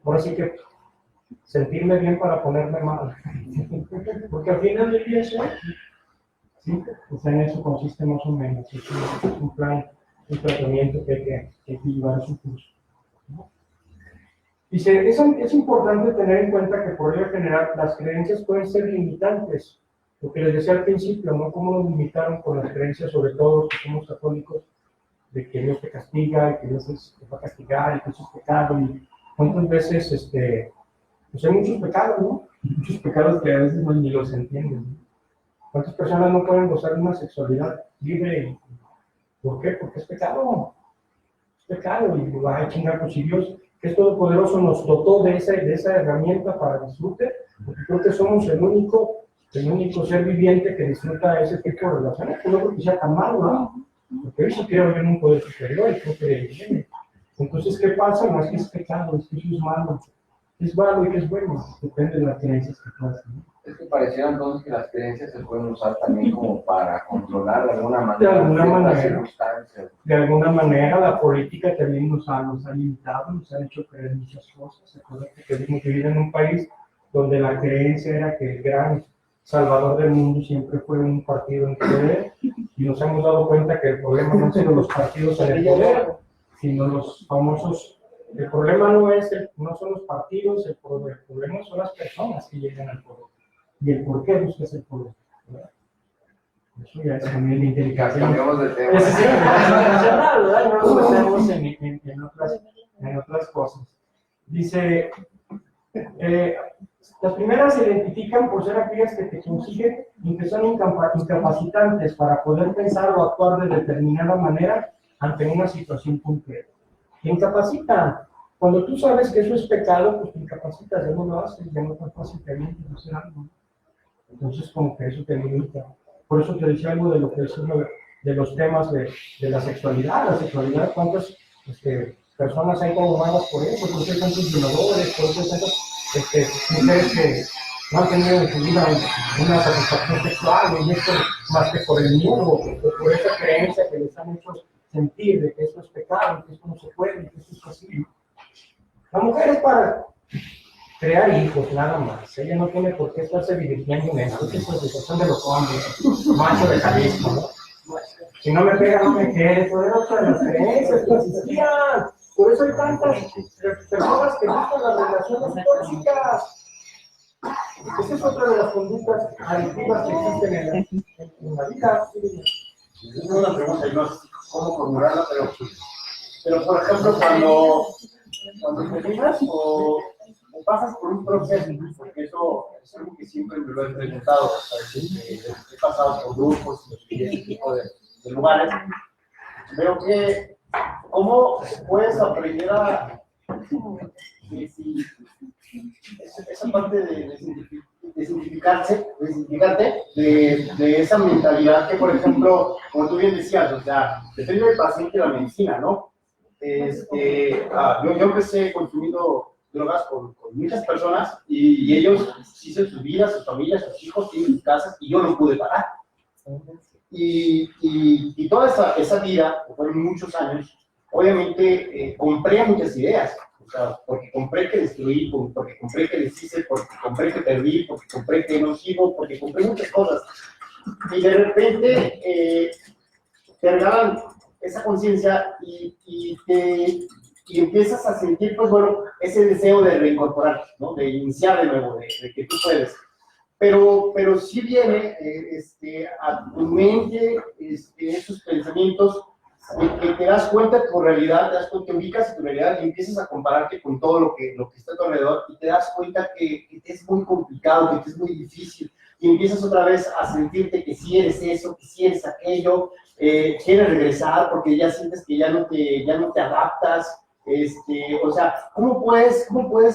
Ahora sí que sentirme bien para ponerme mal, porque al final del día eso, ¿sí? Pues en eso consiste más o menos, es un plan, un tratamiento que hay que llevar a su curso, ¿no? Y es importante tener en cuenta que por ello general las creencias pueden ser limitantes, lo que les decía al principio, ¿no? Cómo nos limitaron con las creencias, sobre todo los que somos católicos, de que Dios te castiga, y que Dios te va a castigar, y que eso es pecado, y cuántas veces, pues hay muchos pecados, ¿no? Muchos pecados que a veces ni los entienden, ¿no? ¿Cuántas personas no pueden gozar de una sexualidad libre? ¿Por qué? Porque es pecado. Es pecado. Y ay, chingar, pues si Dios, que es todopoderoso, nos dotó de esa herramienta para disfrute, porque creo que somos el único ser viviente que disfruta ese tipo de relaciones. No creo que sea tan malo, ¿no? Porque eso creo yo en un poder superior y creo que viene. Entonces, ¿qué pasa? No es que es pecado, es que eso es malo. Es malo y es bueno. Depende de las creencias que tú haces, ¿no? Es que pareciera entonces que las creencias se pueden usar también como para controlar de alguna manera. De alguna manera. Circunstancias. De alguna manera, la política también nos ha limitado, nos ha hecho creer muchas cosas. Acuérdate que hemos vivido en un país donde la creencia era que el gran salvador del mundo siempre fue un partido en poder, y nos hemos dado cuenta que el problema no han sido los partidos en el poder, sino los famosos. El problema no son los partidos, el problema son las personas que llegan al poder. Y el por qué buscas el poder, ¿verdad? Eso ya es también de inteligencia. Cambiamos de tema. Es internacional, ¿verdad? No nos metemos en otras cosas. Dice, las primeras se identifican por ser aquellas que te consiguen y que son incapacitantes para poder pensar o actuar de determinada manera ante una situación concreta. Te incapacitan. Cuando tú sabes que eso es pecado, pues te incapacitas, ya no lo haces, ya no es tan fácil que alguien te hacer algo. Entonces, como que eso te limita. Por eso te decía algo de lo que es uno de los temas de la sexualidad. La sexualidad, ¿cuántas personas hay condenadas por eso? ¿Por qué hay tantos violadores? ¿Por qué hay tantas mujeres que no han tenido en su vida una satisfacción sexual? Y esto más que por el miedo, por esa creencia que les han hecho sentir de que eso es pecado, que esto no se puede, que esto es posible. La mujer es para crear hijos, nada más. Ella no tiene por qué estarse divirtiendo en eso. Esa es la situación de los hombres, macho de Jalisco, ¿no? Si no me pega, no me quiere. Eso era otra de las creencias que existían. Por eso hay tantas personas que buscan las relaciones tóxicas. Esa es otra de las conductas adictivas que existen en la vida. Es una pregunta y no sé cómo formularla, pero por ejemplo, cuando terminas o pasas por un proceso, porque eso es algo que siempre me lo he preguntado, he pasado por grupos y ese tipo de lugares, veo que cómo puedes aprender a esa parte de desidentificarte de esa mentalidad que, por ejemplo, como tú bien decías, o sea, depende del paciente y la medicina, ¿no? Yo empecé consumiendo drogas con muchas personas y ellos hicieron sus vidas, sus familias, sus hijos, tienen sus casas y yo no pude parar. Y toda esa vida, que fueron muchos años, obviamente compré muchas ideas. O sea, porque compré que destruí, porque compré que deshice, porque compré que perdí, porque compré que no sigo, porque compré muchas cosas. Y de repente te regalan esa conciencia y empiezas a sentir, pues bueno, ese deseo de reincorporarte, ¿no? De iniciar de nuevo, de que tú puedes. Pero sí viene a tu mente esos pensamientos que te das cuenta de tu realidad, te ubicas en tu realidad y empiezas a compararte con todo lo que está a tu alrededor y te das cuenta que te es muy complicado, que te es muy difícil y empiezas otra vez a sentirte que si eres eso, que si eres aquello, quieres regresar porque ya sientes que ya no te adaptas. O sea, ¿cómo puedes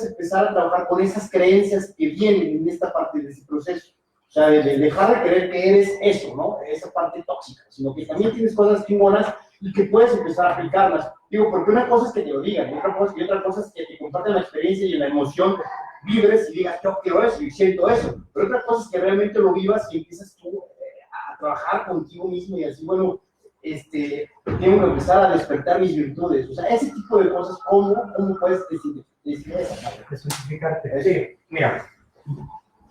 empezar a trabajar con esas creencias que vienen en esta parte de ese proceso? O sea, de dejar de creer que eres eso, ¿no? Esa parte tóxica, sino que también tienes cosas chingonas y que puedes empezar a aplicarlas. Digo, porque una cosa es que te lo digan, y otra cosa es que te compartan la experiencia y la emoción, vibres y digas, yo quiero eso y siento eso. Pero otra cosa es que realmente lo vivas y empiezas tú a trabajar contigo mismo y así, bueno, tengo que empezar a despertar mis virtudes. O sea, ese tipo de cosas, ¿cómo puedes decir esa parte? Especificarte. Sí, mira,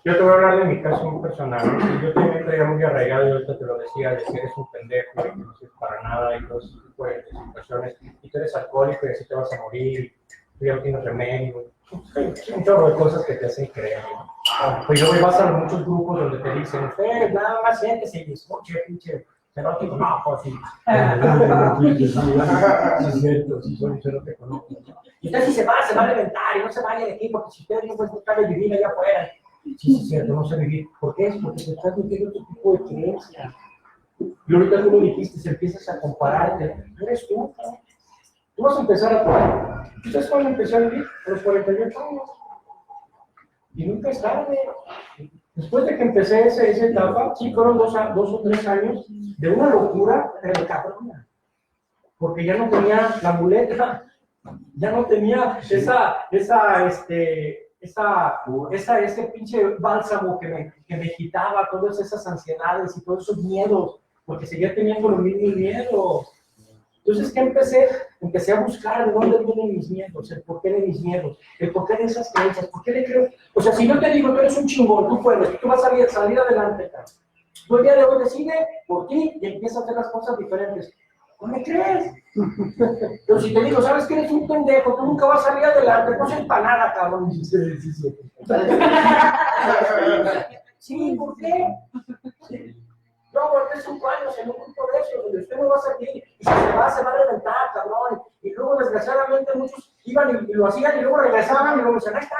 yo te voy a hablar de mi caso muy personal. Yo también traía muy arraigado, y ahorita te lo decía, de que eres un pendejo y que no sirves para nada y todo ese tipo de situaciones. Y tú eres alcohólico y así te vas a morir, tú ya no tienes remedio. Un chorro de cosas que te hacen creer, ¿no? Pues yo vas a muchos grupos donde te dicen, usted nada más siéntese y escuche, pinche. Pero te conozco, sí. Sí, es cierto, sí, yo te conozco. Y usted si se va a reventar y no se vaya de aquí, porque si usted no puede buscar vivir allá afuera. Sí, es cierto, no sé vivir. ¿Por qué? Porque te estás metiendo otro tipo de creencias. Y ahorita tú lo dijiste, se empiezas a compararte. No eres tú. Tú vas a empezar a probar. ¿Ustedes cuándo empezó a vivir? A los 48 años. Y nunca es tarde. Después de que empecé esa etapa, sí fueron 2 o 3 años de una locura, pero cabrona. Porque ya no tenía la muleta, ya no tenía ese pinche bálsamo que me quitaba todas esas ansiedades y todos esos miedos, porque seguía teniendo los mismos miedos. Entonces, ¿qué empecé a buscar de dónde vienen mis miedos, el porqué de mis miedos, el porqué de esas creencias, por qué le creo. O sea, si yo te digo, tú eres un chingón, tú puedes, tú vas a salir adelante, cara. Tú el día de hoy decide por ti y empieza a hacer las cosas diferentes. ¿No me crees? Pero si te digo, ¿sabes que eres un pendejo? Tú nunca vas a salir adelante, no soy para nada, cabrón. Sí, ¿por qué? Sí. Yo aguanté 5 años en un grupo de esos, donde usted no va a salir, y si se va a reventar, cabrón. Y luego, desgraciadamente, muchos iban y lo hacían, y luego regresaban, y luego decían, ahí está,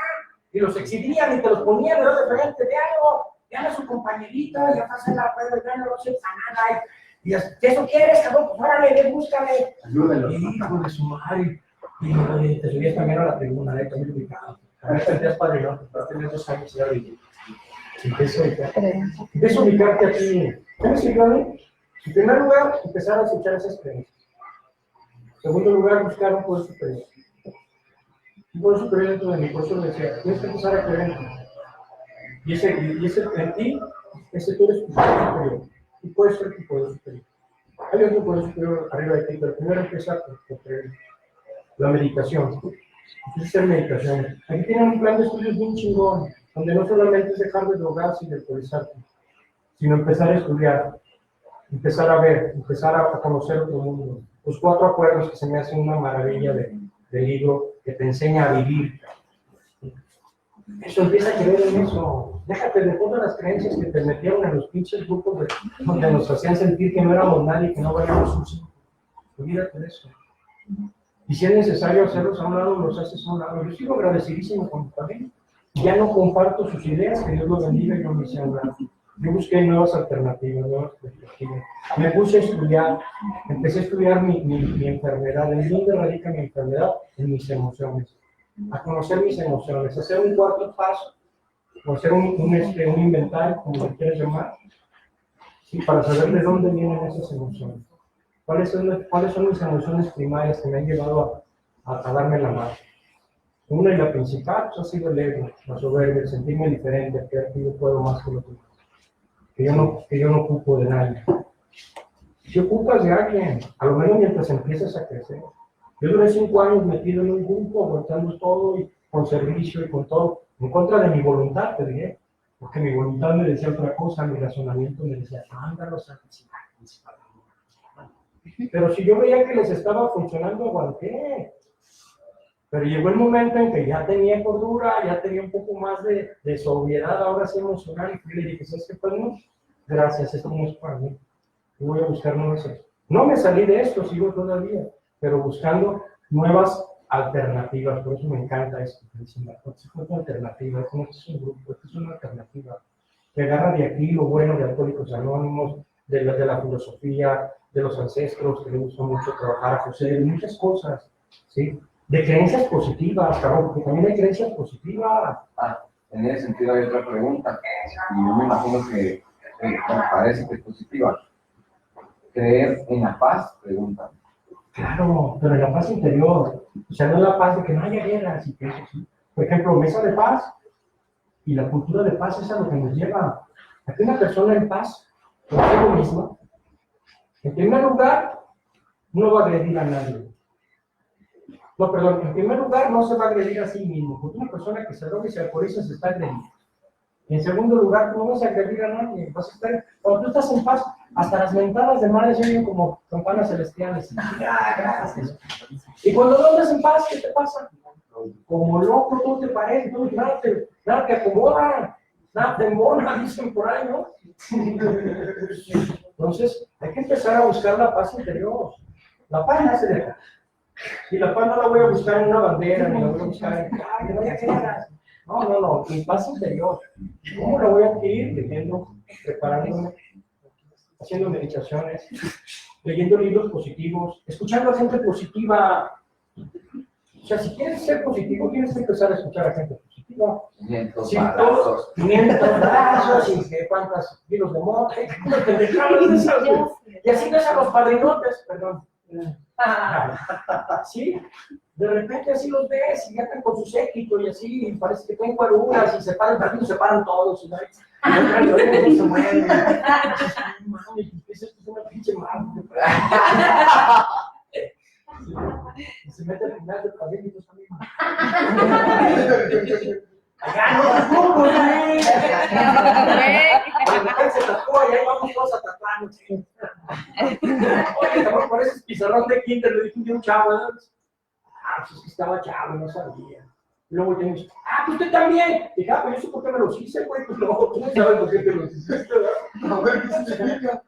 y los exhibían, y te los ponían, y los de frente, vean a su compañerita, y acá se la puede, vean, no sé, nada. Y ¿eso quieres, cabrón? Pues órale, ven, búscame. Ayúdenlo. Hijo de su madre. Y te subías también a la tribuna, también ubicado. A ver, sentías padre, ¿no? Pero tenías 2 años ya de empiezo a ubicarte aquí. ¿Qué me sirvió a mí? En primer lugar, empezar a escuchar esas creencias. En segundo lugar, buscar un poder superior. Un poder superior dentro de mí, por eso lo decía, tienes que empezar a creer en ti. Y ese en ti, ese tú eres tu poder superior. Tú puedes ser tu poder superior. Hay otro poder superior arriba de ti, pero primero empieza por creer. La meditación. Empieza a hacer meditación. Aquí tienen un plan de estudios bien chingón, donde no solamente es dejar de drogarse y de alcoholizarte, sino empezar a estudiar, empezar a ver, empezar a conocer otro mundo. Los 4 acuerdos que se me hacen una maravilla de libro que te enseña a vivir. Eso, empieza a creer en eso. Déjate de todas las creencias que te metieron en los pinches grupos donde nos hacían sentir que no éramos nadie, que no valíamos un 5. Olvídate de eso. Y si es necesario hacerlos a un lado, los haces a un lado. Yo sigo agradecidísimo con mi familia. Ya no comparto sus ideas, que Dios los bendiga y no me hice a un lado. Yo busqué nuevas alternativas, nuevas perspectivas. Me puse a estudiar, empecé a estudiar mi enfermedad. ¿En dónde radica mi enfermedad? En mis emociones. A conocer mis emociones, hacer un cuarto paso, o hacer un inventario, como lo quieras llamar, ¿sí? Para saber de dónde vienen esas emociones. ¿Cuáles son mis emociones primarias que me han llevado a darme la mano? Una y la principal pues, ha sido el ego, la soberbia, el sentirme diferente, el creer que yo puedo más que lo que yo no ocupo de nadie. Si ocupas de alguien, a lo menos mientras empiezas a crecer. Yo duré 5 años metido en un grupo, aguantando todo, y con servicio y con todo, en contra de mi voluntad, te diré, porque mi voluntad me decía otra cosa, mi razonamiento me decía, mándalos a la. Pero si yo veía que les estaba funcionando, aguanté. Pero llegó el momento en que ya tenía cordura, ya tenía un poco más de sobriedad, ahora sí emocional, y le dije, ¿sabes qué, pues no? Gracias, esto no es para mí. Yo voy a buscar nuevas. No me salí de esto, sigo todavía, pero buscando nuevas alternativas. Por eso me encanta esto. Es una alternativa, esto es un grupo, esto es una alternativa. Que agarra de aquí lo bueno de Alcohólicos Anónimos, de la filosofía, de los ancestros, que le gusta mucho trabajar a José, de muchas cosas, ¿sí? De creencias positivas, cabrón, porque también hay creencias positivas. En ese sentido hay otra pregunta, y yo me imagino que parece que es positiva. ¿Creer en la paz? Preguntan. Claro, pero en la paz interior, o sea, no es la paz de que no haya guerras y que eso, ¿sí? Por ejemplo, mesa de paz y la cultura de paz es a lo que nos lleva. Aquí una persona en paz, consigo misma, en primer lugar, no va a agredir a nadie. No, perdón, en primer lugar, no se va a agredir a sí mismo, porque una persona que se droga y se alcoholiza se está agrediendo. Y en segundo lugar, tú no vas a agredir a nadie, vas a estar, cuando tú estás en paz, hasta las mentadas de madre se oyen como campanas celestiales. Gracias. Y cuando no andas en paz, ¿qué te pasa? Como loco, todo te parece, nada te acomoda, nada te embona, dicen por ahí, ¿no? Entonces, hay que empezar a buscar la paz interior. La paz nace de acá. Y la paz no la voy a buscar en una bandera, ni la voy a buscar en, que no haya guerras. No, mi paz interior. ¿Cómo la voy a adquirir? Leyendo, preparándome, haciendo meditaciones, leyendo libros positivos, escuchando a gente positiva. O sea, si quieres ser positivo, tienes que empezar a escuchar a gente positiva. 500 brazos, y que cuántas kilos de monte, y así ves a los padrinotes, perdón. Sí, de repente así los ves y ya están con su séquito y así, y parece que tienen cuaruras y se paran, se paran todos. ¿No? Y se mueven. Eso es una pinche madre. Y se mete al final del pabellón y tú también. Allá no te pongo, güey. Se tatuó y ahí vamos todos a tatuarnos. Oye, cabrón, por ese pizarrón de kinder le dije a un chavo, ¿no? Pues es que estaba chavo, no sabía. Y luego yo dije, pues usted también. Dije, pues yo sé por qué me los hice, güey. Pues no, tú no sabes por qué te los hiciste, ¿verdad? A ver, ¿qué significa?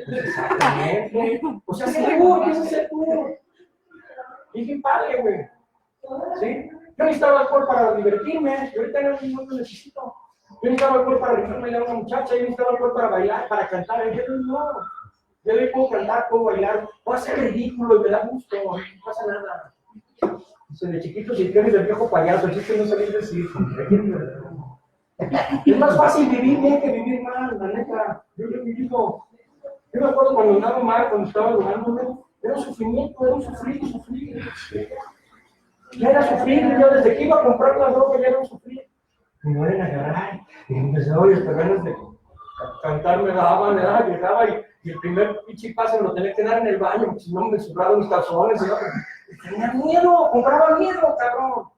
Exactamente. O sea, sé tú, empieza a ser tú. Dije, padre, güey. ¿Sí? Yo necesitaba alcohol para divertirme, y ahorita no lo necesito. Yo necesitaba alcohol para rifarme a una muchacha, yo necesitaba alcohol para bailar, para cantar. Yo no. Yo hoy puedo cantar, puedo bailar, puedo hacer ridículo y me da gusto, no pasa nada. Dice, de chiquito, si tienes el viejo payaso, el chiste no salir del circo. Es más fácil vivir bien que vivir mal, la neta. Yo lo he vivido. Yo me acuerdo cuando andaba mal, cuando estaba drogándome, era un sufrimiento, era un sufrir. Ya era sufrir, yo desde que iba a comprar la droga ya era un sufrir. Me vuelven a agarrar, y empezaba, oye, hasta ganas de cantar me daba, llegaba y el primer pinche paso me lo tenía que dar en el baño, porque si no me sobraban mis calzones, y tenía miedo, compraba miedo, cabrón.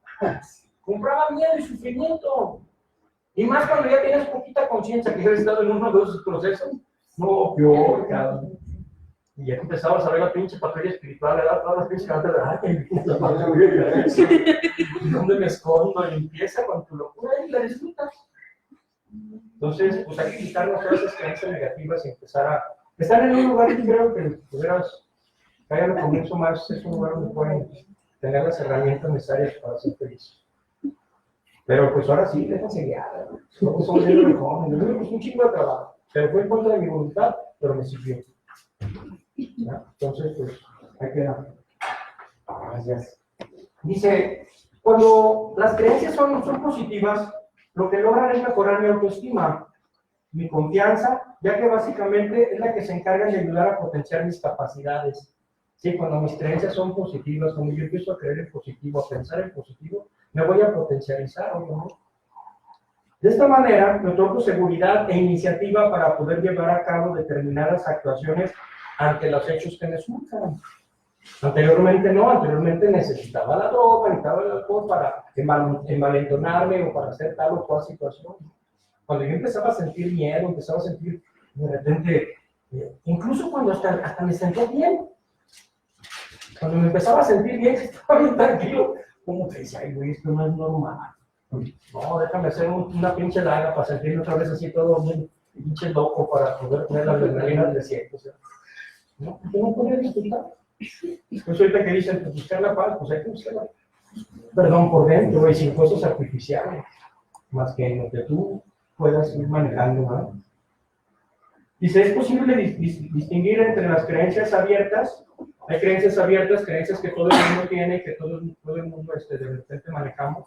Compraba miedo y sufrimiento. Y más cuando ya tienes poquita conciencia que has estado en uno de esos procesos, no, peor, cabrón. Y ya empezabas a ver la pinche patrulla espiritual, ¿verdad? Todas las pinches cantas de ¿y dónde me escondo? Y empieza con tu locura y la disfrutas. Entonces, pues hay que quitarnos todas esas creencias negativas y empezar a estar en un lugar que creo que pudieras caer al comienzo más, es un lugar donde pueden tener las herramientas necesarias para ser felices. Pero pues ahora sí, déjense guiar, ¿no? Somos bien jóvenes, yo es un chingo de trabajo, pero fue en contra de mi voluntad, pero me sirvió. ¿Ya? Entonces, pues, hay que dar. Gracias. Dice, cuando las creencias son positivas, lo que logran es mejorar mi autoestima, mi confianza, ya que básicamente es la que se encarga de ayudar a potenciar mis capacidades. Sí, cuando mis creencias son positivas, cuando yo empiezo a creer en positivo, a pensar en positivo, me voy a potencializar, ¿no? De esta manera, me otorgo seguridad e iniciativa para poder llevar a cabo determinadas actuaciones ante los hechos que me surjan. Anteriormente no, anteriormente necesitaba la droga, necesitaba el alcohol para envalentonarme o para hacer tal o cual situación. Cuando yo empezaba a sentir miedo, empezaba a sentir de repente, incluso cuando hasta me sentía bien, cuando me empezaba a sentir bien, estaba bien tranquilo, como que decía, ay güey, esto no es normal. No, déjame hacer una pinche laga para sentirme otra vez así todo bien pinche loco para poder tener la adrenalina del desierto. O sea, no, yo no podía disfrutar. Pues ahorita que dicen, pues buscar la paz, pues hay que buscarla. Perdón, por dentro, y sin cosas artificiales, más que en lo que tú puedas ir manejando, ¿no? Dice, es posible distinguir entre las creencias abiertas. Hay creencias abiertas, creencias que todo el mundo tiene, que todo el mundo de repente manejamos.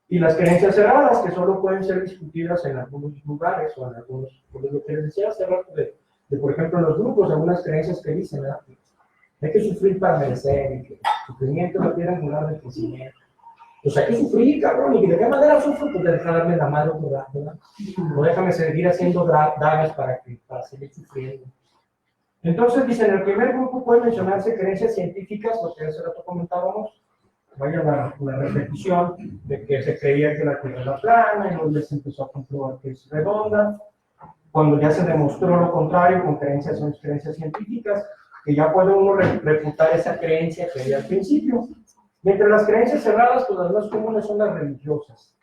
Y las creencias cerradas, que solo pueden ser discutidas en algunos lugares o en algunos, por lo que les decía hace rato, de por ejemplo, en los grupos, algunas creencias que dicen, ¿verdad? Hay que sufrir para merecer, y que el sufrimiento no quiere angular del crecimiento. Pues hay que sufrir, cabrón, y de qué manera sufro, pues de dejar darme la madre otro rato, ¿verdad? O déjame seguir haciendo dagas para seguir sufriendo. Entonces, dicen, en el primer grupo puede mencionarse creencias científicas, lo que hace rato comentábamos, vaya la repetición de que se creía que la Tierra era plana, y luego se empezó a comprobar que es redonda, cuando ya se demostró lo contrario con creencias científicas, que ya puede uno refutar esa creencia que había al principio. Y entre las creencias cerradas, pues las más comunes son las religiosas.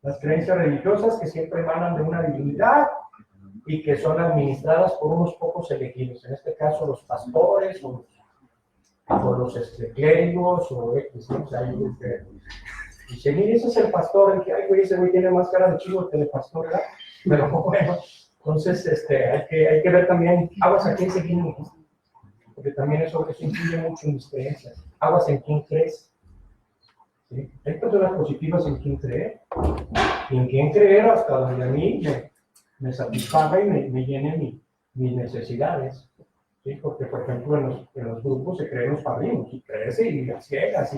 Las creencias religiosas que siempre emanan de una divinidad y que son administradas por unos pocos elegidos, en este caso los pastores o los clérigos o X, ¿no? O sea, dice, mire, ese es el pastor, el que, ay, güey, ese güey tiene más cara de chivo que de pastor, ¿verdad? Pero bueno, entonces hay que ver también, aguas a quién seguimos, porque también eso influye mucho en mis creencias. Aguas en quién crees. ¿Sí? Hay personas positivas en quién creer, y en quién creer hasta donde a mí me satisfaga y me llene mis necesidades. ¿Sí? Porque, por ejemplo, en los grupos se creen los padrinos, y crece y las ciegas,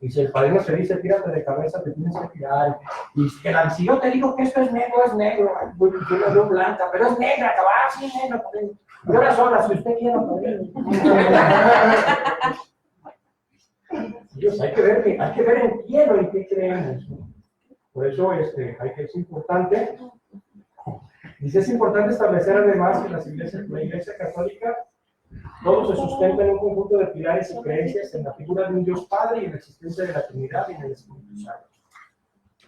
y si el padrino se dice, tírate de cabeza, te tienes que tirar. Y si yo te digo que esto es negro, pues yo la veo blanca, pero es negra, cabrón, sí, negra, padrino. ¿Qué horas son las que usted quiera, padrino? Dios, hay que ver en quién o en qué creemos. Por eso es importante. Dice, es importante establecer además que la Iglesia Católica, todo se sustenta en un conjunto de pilares y creencias en la figura de un Dios Padre y en la existencia de la Trinidad y en el Espíritu Santo.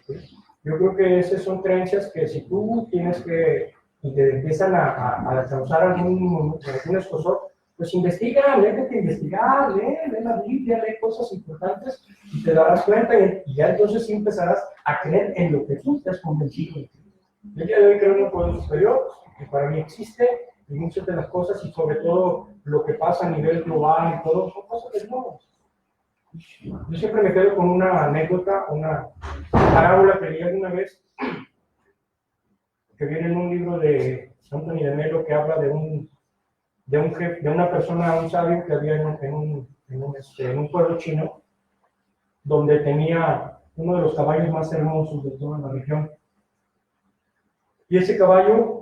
¿Sí? Yo creo que esas son creencias que si tú tienes que, y te empiezan a causar algún escozor, pues investiga, métete a investigar, lee la Biblia, lee cosas importantes y te darás cuenta y ya entonces sí empezarás a creer en lo que tú te has convencido. El día de hoy creo en un poder superior que para mí existe, y muchas de las cosas, y sobre todo lo que pasa a nivel global y todo, son cosas de nuevas. Yo siempre me quedo con una anécdota, una parábola que leí alguna vez, que viene en un libro de Anthony de Melo, que habla de una persona, un sabio que había en un pueblo chino, donde tenía uno de los caballos más hermosos de toda la región. Y ese caballo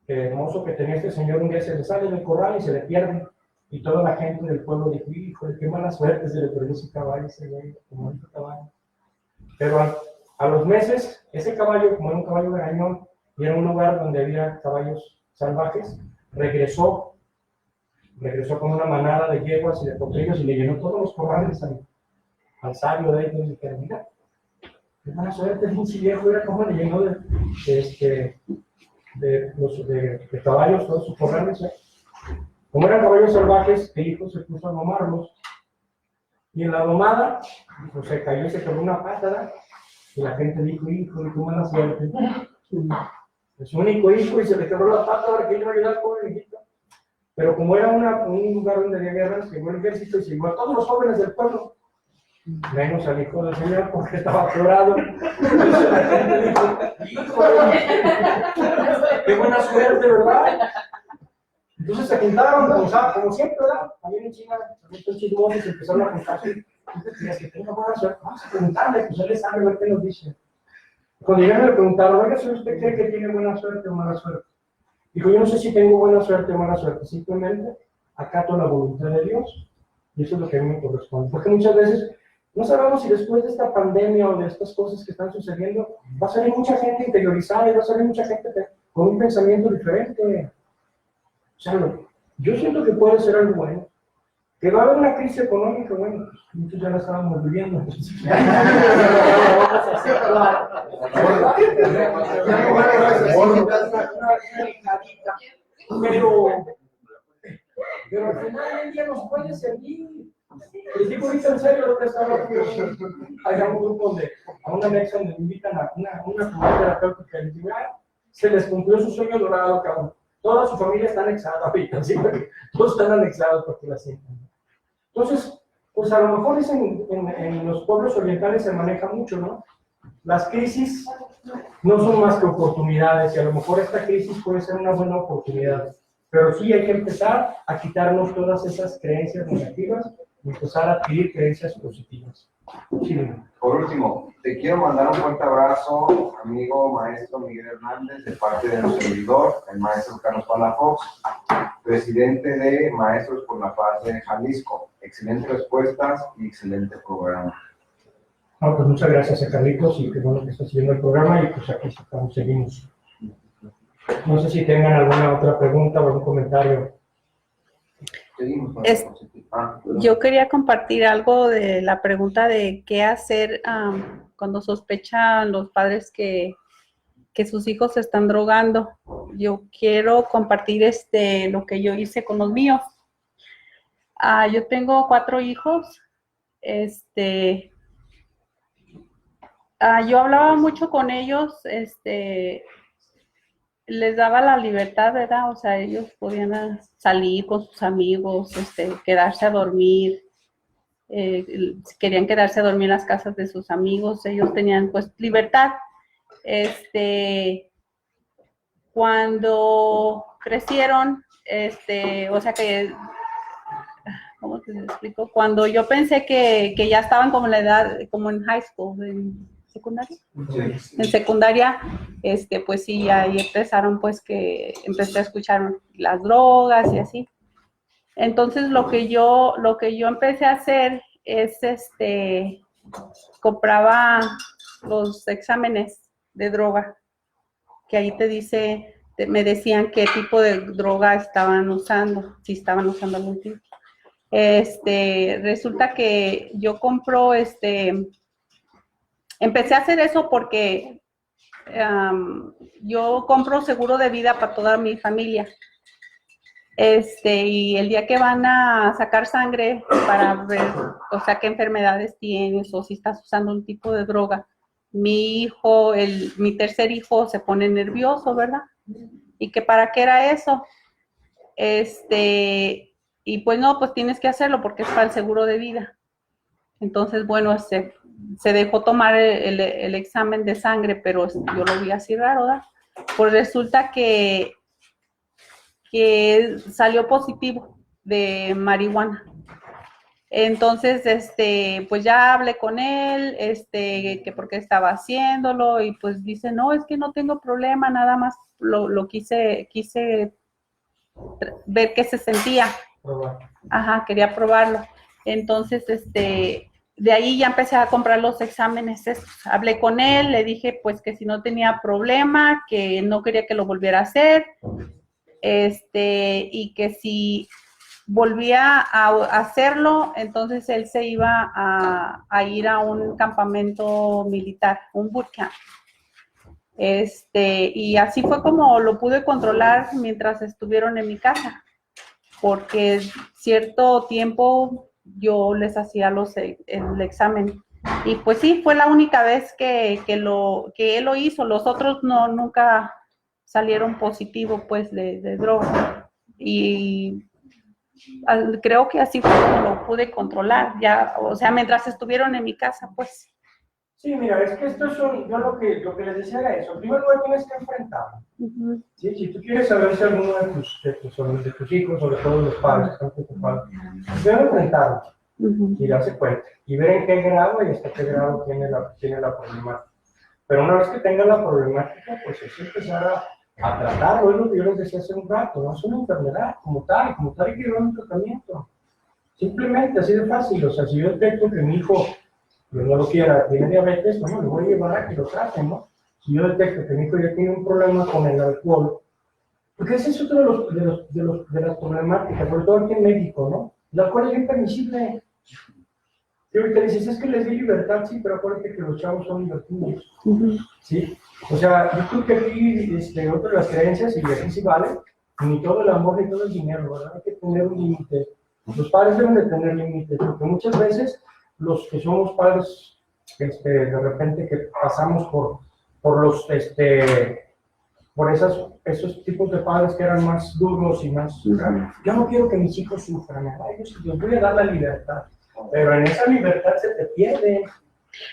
hermoso que tenía este señor, un día se le sale del corral y se le pierde. Y toda la gente del pueblo dijo, híjole, qué mala suerte se le perdió ese caballo, ese güey, como este caballo. Pero a los meses, ese caballo, como era un caballo garañón, y era un lugar donde había caballos salvajes, regresó con una manada de yeguas y de potrillos y le llenó todos los corrales al sabio de ellos. Y dijeron, mira, qué mala suerte, es un viejo, era como le llenó de caballos todos sus corrales. Como eran caballos salvajes, el hijo se puso a domarlos. Y en la domada, pues, se cayó y se quebró una pata. Y la gente dijo, hijo, qué mala suerte. Es su único hijo y se le quebró la pata, ahora que iba a ayudar al pobre viejito. Pero como era un lugar donde había guerras, llegó el ejército y se llevó a todos los jóvenes del pueblo. Menos al hijo del señor porque estaba atorado. Entonces la gente dijo, hijo, qué buena suerte, ¿verdad? Entonces se juntaron, como siempre, ¿verdad? También en China, estos chismosos empezaron a juntarse. Entonces, que tenga buena suerte, vamos a preguntarle, pues él les sabe ver qué nos dice. Cuando llegaron le preguntaron, oiga, si usted cree que tiene buena suerte o mala suerte. Dijo, yo no sé si tengo buena suerte o mala suerte, simplemente acato la voluntad de Dios y eso es lo que a mí me corresponde. Porque muchas veces no sabemos si después de esta pandemia o de estas cosas que están sucediendo, va a salir mucha gente interiorizada y va a salir mucha gente con un pensamiento diferente. O sea, yo siento que puede ser algo bueno. Que va a haber una crisis económica, bueno, pues muchos ya la estábamos viviendo. Pero al final del día nos puede servir. Les digo ahorita en serio lo que estaba haciendo. Hay un grupo a una anexa donde invitan a una comunidad terapéutica y les digo, se les cumplió su sueño dorado, cabrón. Toda su familia está anexada ahorita, ¿sí? Todos están anexados porque la sienten. Entonces, pues a lo mejor en los pueblos orientales se maneja mucho, ¿no? Las crisis no son más que oportunidades y a lo mejor esta crisis puede ser una buena oportunidad. Pero sí hay que empezar a quitarnos todas esas creencias negativas y empezar a adquirir creencias positivas. Sí. Por último, te quiero mandar un fuerte abrazo, amigo maestro Miguel Hernández, de parte de nuestro servidor, el maestro Carlos Palafox, presidente de Maestros por la Paz de Jalisco. Excelentes respuestas y excelente programa. Bueno, pues muchas gracias a Carlitos y qué bueno que estás siguiendo el programa y pues aquí estamos, seguimos. No sé si tengan alguna otra pregunta o algún comentario. Yo quería compartir algo de la pregunta de qué hacer cuando sospechan los padres que sus hijos se están drogando. Yo quiero compartir lo que yo hice con los míos. Yo tengo 4 hijos. Yo hablaba mucho con ellos, les daba la libertad, ¿verdad? O sea, ellos podían salir con sus amigos, quedarse a dormir, querían quedarse a dormir en las casas de sus amigos, ellos tenían pues libertad. Cuando crecieron, o sea que, ¿cómo te explico? Cuando yo pensé que ya estaban como en la edad, como en high school, en secundaria. Sí. En secundaria, pues sí, ahí empezaron, pues que empecé a escuchar las drogas y así. Entonces lo que yo empecé a hacer es, compraba los exámenes de droga, que ahí te dice, me decían qué tipo de droga estaban usando, si estaban usando algún tipo. Resulta que yo compro, empecé a hacer eso porque yo compro seguro de vida para toda mi familia. Y el día que van a sacar sangre para ver, o sea, qué enfermedades tienes o si estás usando un tipo de droga, mi hijo, mi tercer hijo se pone nervioso, ¿verdad? y que para qué era eso. Y pues no, pues tienes que hacerlo porque es para el seguro de vida. Entonces, bueno, se dejó tomar el examen de sangre, pero yo lo vi así raro, ¿verdad? Pues resulta que salió positivo de marihuana. Entonces, pues ya hablé con él, que por qué estaba haciéndolo, y pues dice, no, es que no tengo problema, nada más lo quise ver qué se sentía. Ajá, quería probarlo. Entonces, de ahí ya empecé a comprar los exámenes estos. Hablé con él, le dije pues que si no tenía problema, que no quería que lo volviera a hacer, y que si volvía a hacerlo, entonces él se iba a ir a un campamento militar, un bootcamp. Y así fue como lo pude controlar mientras estuvieron en mi casa, porque cierto tiempo yo les hacía el examen. Y pues sí, fue la única vez que él lo hizo. Los otros nunca salieron positivos pues de droga. Y creo que así fue como lo pude controlar, ya, o sea, mientras estuvieron en mi casa, pues. Sí, mira, es que estos son, yo lo que les decía era eso. Primero lo tienes que enfrentar. ¿Sí? Si tú quieres saber si alguno de tus hijos, sobre todo los padres, están preocupados, deben enfrentarlo y darse cuenta y ver en qué grado y hasta qué grado tiene la problemática. Pero una vez que tenga la problemática, pues es empezar a tratarlo. Es lo que yo les decía hace un rato, no es una enfermedad como tal hay que llevar un tratamiento. Simplemente, así de fácil. O sea, si yo detecto que mi hijo, yo no lo quiera, tiene diabetes, bueno, le voy a llevar a que lo traten, ¿no? Si yo detecto que mi hijo ya tiene un problema con el alcohol, porque ese es otro de las problemáticas, sobre todo aquí en México, ¿no? El alcohol es impermisible. Y ahorita dices, es que les di libertad, sí, pero acuérdate que los chavos son libertinos, ¿sí? O sea, yo creo que aquí, otra de las creencias, y aquí sí vale, ni todo el amor ni todo el dinero, ¿verdad? Hay que tener un límite. Los padres deben de tener límites, porque muchas veces los que somos padres, de repente que pasamos por esos tipos de padres que eran más duros y más... Yo no quiero que mis hijos sufran, yo voy a dar la libertad, pero en esa libertad se te pierde.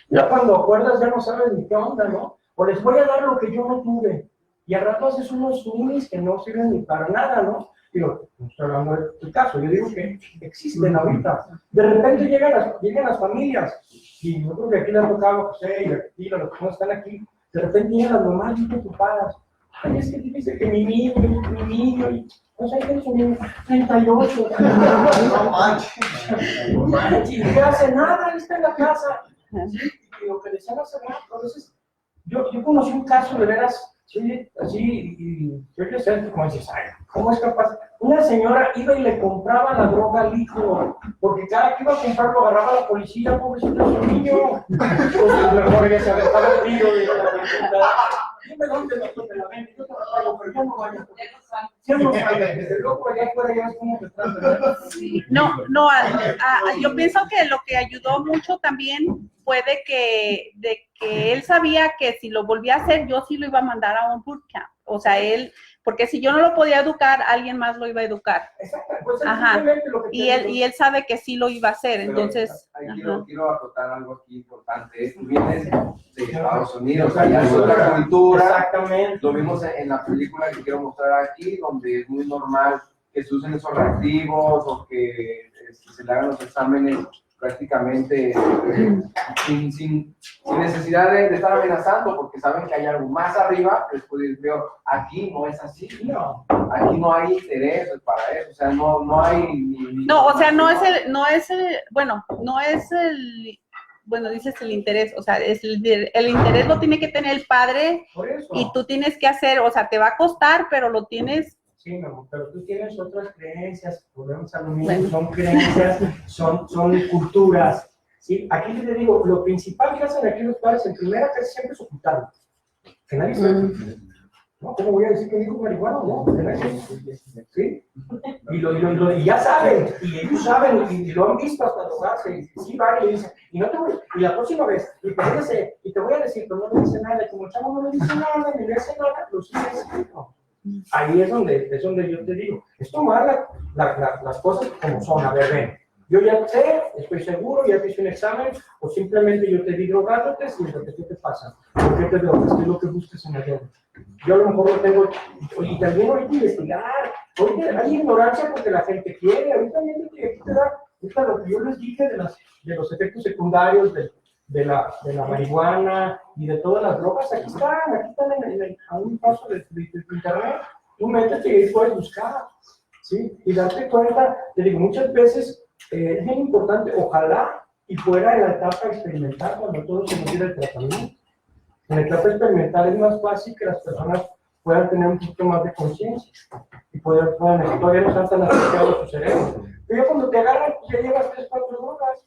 Ya cuando acuerdas ya no sabes ni qué onda, ¿no? O les voy a dar lo que yo no tuve, y al rato haces unos ninis que no sirven ni para nada, ¿no? Digo, no estoy hablando de tu caso, yo digo que existen ahorita. De repente llegan las familias, y yo creo que aquí le ha tocado a José y a Tila, los que no están aquí, de repente llegan las mamás bien preocupadas. Ay, es que dice que mi niño, y o sea, que son 38. No manches, no hace nada, ahí está en la casa. ¿Sí? Y lo que decían hace rato, entonces, yo conocí un caso de veras, sí, así, y yo ya sé, como dices, ay, ¿cómo es capaz? Una señora iba y le compraba la droga al hijo, porque cada que iba a comprarlo agarraba a la policía, pobrecito de su niño. Entonces, mejor ella se aventaba el tiro y la policía. Dime dónde la vende, yo te la pago, pero yo no vaya. Ya no vaya, desde luego allá afuera ya es como que está. No, yo pienso que lo que ayudó mucho también fue de que él sabía que si lo volvía a hacer, yo sí lo iba a mandar a un bootcamp. O sea, porque si yo no lo podía educar, alguien más lo iba a educar. Exacto, pues ajá. Y él sabe que sí lo iba a hacer, pero entonces... Quiero acotar algo aquí importante. Tú vienes de Estados Unidos, allá es otra cultura. Exactamente. Lo vimos en la película que quiero mostrar aquí, donde es muy normal que se usen esos reactivos o que se le hagan los exámenes prácticamente sin necesidad de estar amenazando, porque saben que hay algo más arriba, después veo, aquí no es así, no, aquí no hay interés para eso, o sea, no hay no, o sea, no es el interés, o sea, el interés lo tiene que tener el padre y tú tienes que hacer, o sea, te va a costar, pero lo tienes. Sí, no, pero tú tienes otras creencias, volvemos a lo mismo, son creencias, son culturas, ¿sí? Aquí yo te digo, lo principal que hacen aquí los padres en primera casi siempre es ocultarlo, que nadie sabe. No, ¿cómo voy a decir que dijo marihuana? No, que nadie sabe, ¿sí? Y ya saben, y ellos saben, y lo han visto hasta drogarse, y sí van y le dicen, y la próxima vez, y te voy a decir, pero no le dice nada, y como el chavo no le dice nada, ni le hace nada, lo sigue diciendo. Ahí es donde yo te digo, es tomar las cosas como son. A ver, ven, yo ya sé, estoy seguro, ya te hice un examen, o simplemente yo te vi drogándote, y ¿qué te pasa? ¿Por qué te drogas? ¿Qué es lo que buscas en la droga? Yo a lo mejor lo tengo, y también ahorita investigar, ahorita hay ignorancia porque la gente quiere, ahorita también te da, ahorita lo que yo les dije de los efectos secundarios de la marihuana y de todas las drogas, aquí están a un paso de internet, tú métete y ahí puedes buscar, ¿sí? Y darte cuenta, te digo, muchas veces es bien importante, ojalá y fuera en la etapa experimental cuando todo se metiera el tratamiento. En la etapa experimental es más fácil que las personas puedan tener un poquito más de conciencia y puedan todavía no están tan asociados a su cerebro. Pero ya cuando te agarran, pues ya llevas 3, 4 drogas.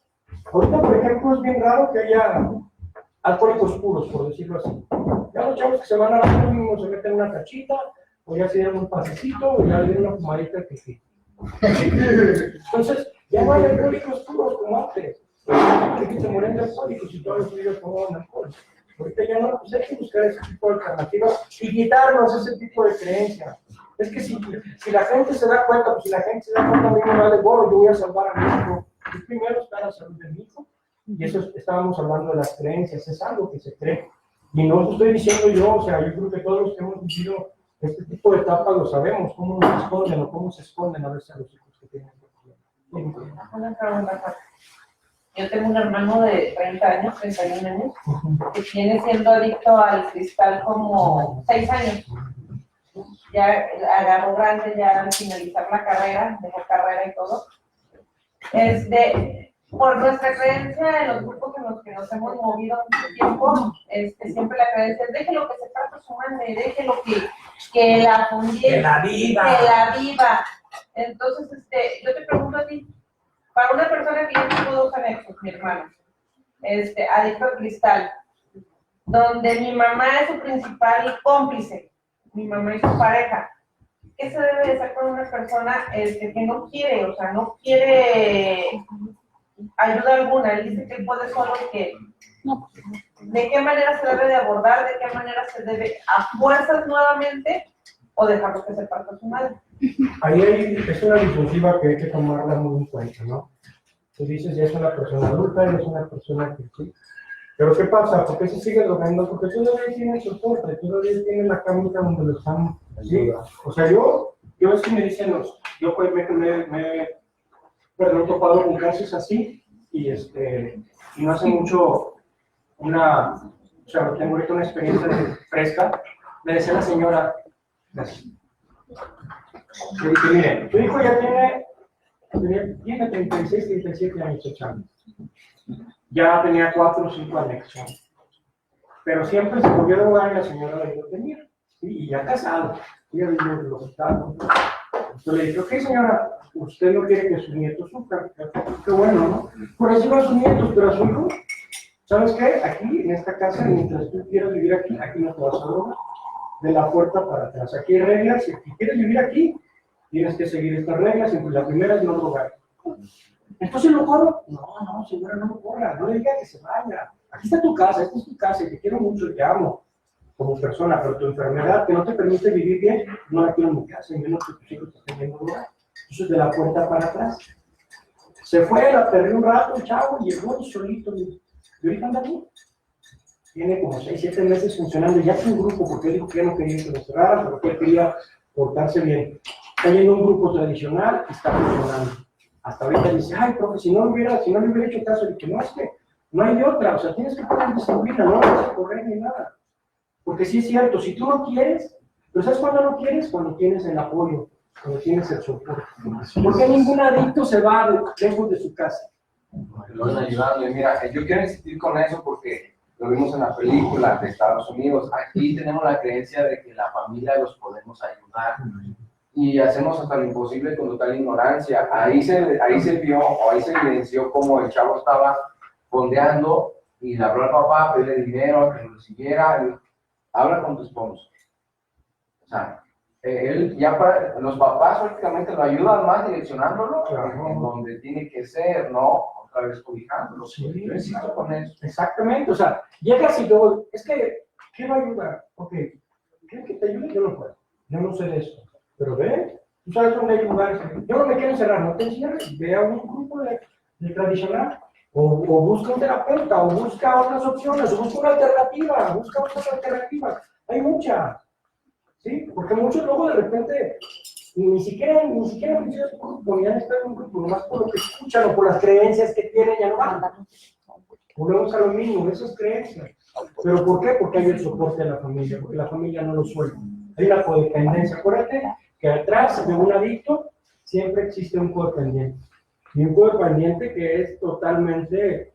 Ahorita, por ejemplo, es bien raro que haya alcohólicos puros, por decirlo así. Ya los chavos que se van a la mismo se meten una cachita, o ya se dieron un pasecito, o ya le dieron una fumadita que sí. Entonces, ya no hay alcohólicos puros como antes. Que se mueren de alcohólicos y todos los niños toman alcohol. Ahorita ya no, pues hay que buscar ese tipo de alternativas y quitarnos ese tipo de creencias. Es que si la gente se da cuenta, pues si la gente se da cuenta, a mí me vale gorro, yo voy a salvar a mi hijo. Yo primero está la salud de mi hijo. Y eso estábamos hablando de las creencias, es algo que se cree. Y no lo estoy diciendo yo, o sea, yo creo que todos los que hemos vivido este tipo de etapas lo sabemos, cómo nos esconden o cómo se esconden a veces a los hijos que tienen. Una pregunta. Yo tengo un hermano de 30 años, 31 años, que viene siendo adicto al cristal como 6 años. Ya agarró grande, ya al finalizar la carrera, dejó carrera y todo. Por nuestra creencia en los grupos en los que nos hemos movido mucho tiempo, siempre la creencia es déjelo que se parte su madre, déjelo que la fundie, que la viva. Que la viva. Entonces, yo te pregunto a ti, para una persona que yo tengo 2 anexos, mi hermano, adicto al cristal, donde mi mamá es su principal cómplice, mi mamá y su pareja, ¿qué se debe de hacer con una persona que no quiere, o sea, no quiere ayuda alguna? Él dice que él puede solo, que ¿de qué manera se debe de abordar? ¿De qué manera se debe a fuerzas nuevamente o dejarlo que se parta su madre? Ahí es una disyuntiva que hay que tomarla muy en cuenta, ¿no? Tú dices, ya es una persona adulta, ya es una persona que sí. Pero ¿qué pasa? ¿Por qué se sigue drogando? Porque todavía tiene soporte, todavía tiene la camita donde lo están, ¿sí? O sea, yo es que me dicen, yo pues me he topado con casos así, y no hace mucho o sea, tengo ahorita una experiencia fresca, me decía la señora, le dije, mire, tu hijo ya tiene 36, 37 años echando. Ya tenía 4 o 5 anexos. Pero siempre se volvió a drogar y la señora lo tenía. ¿Sí? Y ya casado. Ella vivió en los estados. Entonces le dije, ok señora, usted no quiere que sus nietos sufran. Qué bueno, ¿no? Por eso no a sus nietos, pero a su hijo. ¿Sabes qué? Aquí, en esta casa, mientras tú quieras vivir aquí no te vas a drogar. De la puerta para atrás. Aquí hay reglas. Si quieres vivir aquí, tienes que seguir estas reglas. Y la primera es no drogar. Entonces lo corro. No, señora, no lo corra. No le diga que se vaya. Aquí está tu casa, esta es tu casa y te quiero mucho y te amo como persona, pero tu enfermedad que no te permite vivir bien, no la quiero en mi casa, y menos que tus hijos te estén viendo drogar. Entonces de la puerta para atrás. Se fue, la perdió un rato, chavo, y llegó solito. Y ahorita anda bien. Tiene como 6, 7 meses funcionando. Ya es un grupo, porque él dijo que ya no quería que lo cerraran, pero que él quería portarse bien. Está yendo un grupo tradicional y está funcionando. Hasta ahorita dice, ay, profe, si no le hubiera hecho caso, y que no, es que no hay de otra, o sea, tienes que poner disciplina, no vas a correr ni nada. Porque sí es cierto, si tú no quieres, pero ¿sabes cuándo no quieres? Cuando tienes el apoyo, cuando tienes el soporte. Porque ningún adicto se va lejos de su casa. Lo van ayudando. Y mira, yo quiero insistir con eso porque lo vimos en la película de Estados Unidos. Aquí tenemos la creencia de que la familia los podemos ayudar. Y hacemos hasta lo imposible con total ignorancia. Ahí se vio, o ahí se evidenció cómo el chavo estaba fondeando y le habló al papá, pedirle dinero, que lo siguiera. Habla con tu esposo. O sea, los papás prácticamente lo ayudan más direccionándolo en donde tiene que ser, ¿no? Otra vez cobijándolo. Sí, yo insisto con eso. Exactamente, o sea, llegas y luego, es que, ¿qué va a ayudar? Ok, ¿quieren que te ayude? Yo no puedo. yo no sé de eso. Pero ve, tú sabes dónde hay lugares. Yo no me quiero encerrar, no te encierres. Ve a un grupo de tradicional. O busca un terapeuta, o busca otras opciones, o busca una alternativa, busca otras alternativas. Hay muchas. ¿Sí? Porque muchos luego de repente ni siquiera han sido un grupo, ni han estado en un grupo, nomás por lo que escuchan o por las creencias que tienen, ya no van. Volvemos a lo mismo, esas creencias. ¿Pero por qué? Porque hay el soporte de la familia, porque la familia no lo suelta. Hay una codependencia. Acuérdate que atrás de un adicto siempre existe un codependiente. Y un codependiente que es totalmente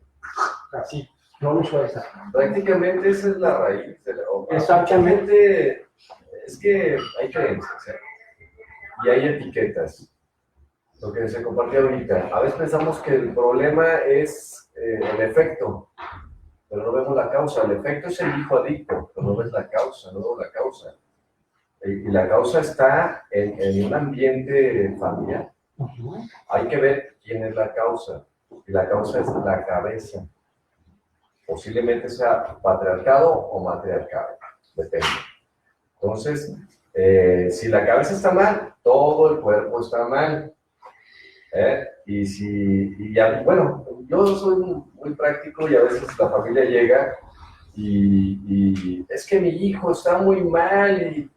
así, no lo suelta. Prácticamente esa es la raíz de la obra. Exactamente. Es que hay creencias, ¿eh? Y hay etiquetas. Lo que se compartió ahorita. A veces pensamos que el problema es el efecto, pero no vemos la causa. El efecto es el hijo adicto, pero no ves la causa, no vemos la causa. Y la causa está en un ambiente familiar. Hay que ver quién es la causa. Y la causa es la cabeza. Posiblemente sea patriarcado o matriarcado. Depende. Entonces, si la cabeza está mal, todo el cuerpo está mal. Bueno, yo soy muy práctico y a veces la familia llega y es que mi hijo está muy mal y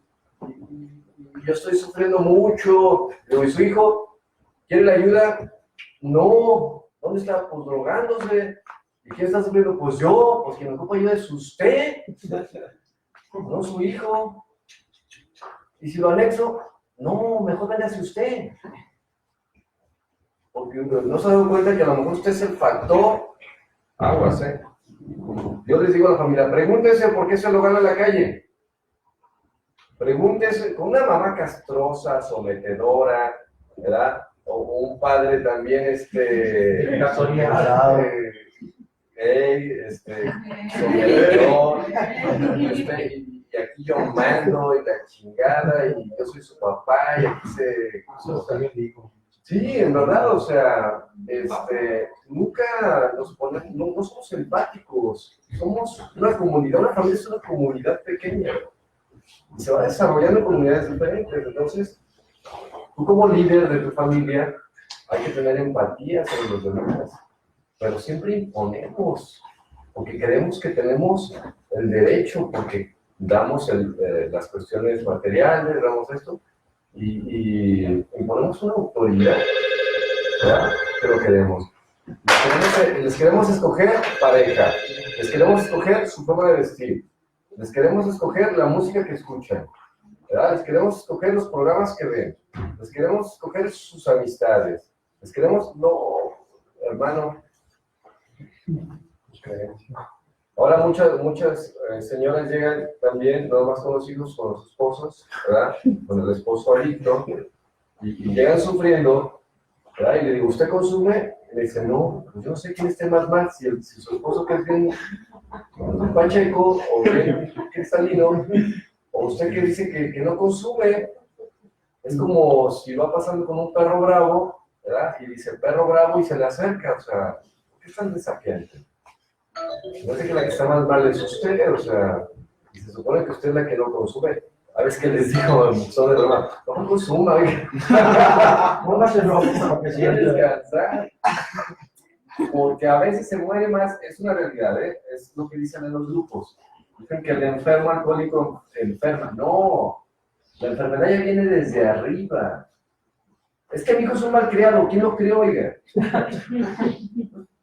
yo estoy sufriendo mucho. Digo, ¿y su hijo quiere la ayuda? No. ¿Dónde está? Pues drogándose. ¿Y quién está sufriendo? Pues yo. Pues quien me ocupa ayuda es usted, no su hijo. Y si lo anexo, no, mejor véngase usted. Porque no se ha dado cuenta que a lo mejor usted es el factor. Aguas, Yo les digo a la familia, pregúntese por qué se lo gana en la calle. Pregúntese, con una mamá castrosa, sometedora, ¿verdad? O un padre también, sometedor, y aquí yo mando, y la chingada, y yo soy su papá, y aquí sí, en verdad, o sea, nunca nos ponemos, no somos empáticos, somos una comunidad, una familia es una comunidad pequeña, y se va desarrollando en comunidades diferentes. Entonces, tú como líder de tu familia, hay que tener empatía sobre los demás, pero siempre imponemos, porque creemos que tenemos el derecho, porque damos las cuestiones materiales, damos esto, y imponemos una autoridad, ¿verdad? Que lo queremos. Les queremos escoger pareja, les queremos escoger su forma de vestir, les queremos escoger la música que escuchan, ¿verdad? Les queremos escoger los programas que ven, les queremos escoger sus amistades, les queremos, no, hermano. Ahora muchas señoras llegan también, no más con los hijos, con los esposos, ¿verdad? Con el esposo adicto, y llegan sufriendo, ¿verdad? Y le digo, ¿usted consume? Y le dice, no, pues yo no sé quién esté más mal, si su esposo que es bien pacheco, o bien cristalino, o usted que dice que no consume. Es como si va pasando con un perro bravo, ¿verdad? Y dice, perro bravo, y se le acerca, o sea, ¿por qué es tan desafiante? No sé que la que está más mal es usted, o sea, y se supone que usted es la que no consume. A veces que les digo, son de broma, no consuma, oiga. Póngase rojo para que Quiere sienta. descansar. Porque a veces se muere más, es una realidad, es lo que dicen en los grupos. Dicen que el enfermo alcohólico enferma. No, la enfermedad ya viene desde arriba. Es que mi hijo es un malcriado, ¿quién lo crió, oiga?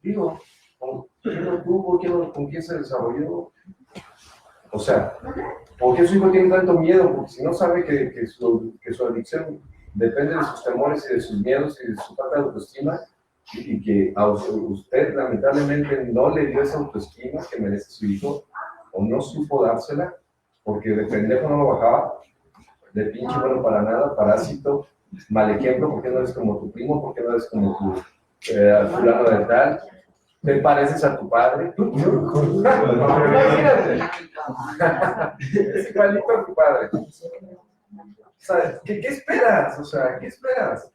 Digo, ¿quién lo tuvo? ¿Con quién se desarrolló? O sea, ¿por qué su hijo tiene tanto miedo? Porque si no sabe que su adicción depende de sus temores y de sus miedos y de su falta de autoestima, y que a usted lamentablemente no le dio esa autoestima que merece su hijo, o no supo dársela, porque de pendejo no lo bajaba, de pinche bueno para nada, parásito, mal ejemplo, porque no eres como tu primo, porque no eres como tu fulano de tal, te pareces a tu padre. Imagínate. Es igualito a tu padre. O sea, ¿qué esperas? O sea, ¿qué esperas?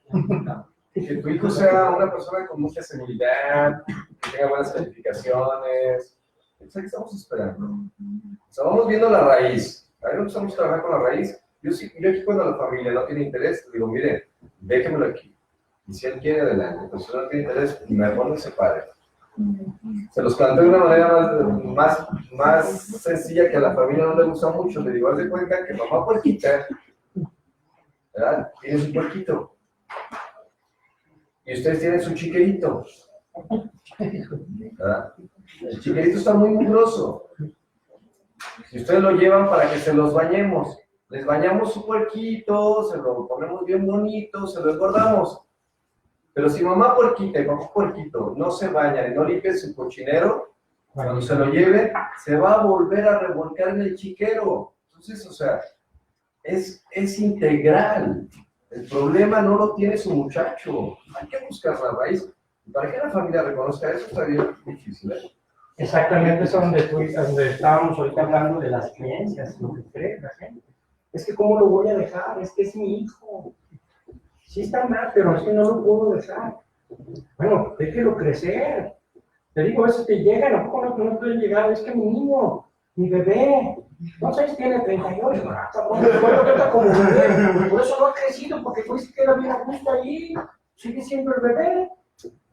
Que tu hijo sea una persona con mucha seguridad, que tenga buenas calificaciones. O sea, ¿qué estamos esperando? O sea, vamos viendo la raíz. A ver, empezamos a trabajar con la raíz Yo aquí cuando la familia no tiene interés, digo, mire, déjemelo aquí. Y si él quiere, adelante. Pues si no tiene interés, mejor no se pare. Se los planteo de una manera más sencilla que a la familia no le gusta mucho. Le digo, haz de cuenta que mamá puerquita, ¿verdad? Tiene su puerquito. Y ustedes tienen su chiquerito. ¿Verdad? El chiquerito está muy mugroso. Si ustedes lo llevan para que se los bañemos, les bañamos su puerquito, se lo ponemos bien bonito, se lo engordamos. Pero si mamá puerquita y papá puerquito no se bañan y no limpian su cochinero, cuando se lo lleve, se va a volver a revolcar en el chiquero. Entonces, o sea, es integral. El problema no lo tiene su muchacho. Hay que buscar la raíz. Para que la familia reconozca eso, está bien difícil, ¿eh? Exactamente, es donde estábamos ahorita hablando de las creencias, lo que cree la gente. Es que ¿cómo lo voy a dejar? Es que es mi hijo. Sí está mal, pero es que no lo puedo dejar. Bueno, déjelo crecer. Te digo, a veces te llegan, ¿a poco no pueden llegar? Es que mi niño, mi bebé, no sé si tiene 38, como bebé. Por eso no ha crecido, porque tú dices que era bien a gusto allí. Sigue siendo el bebé.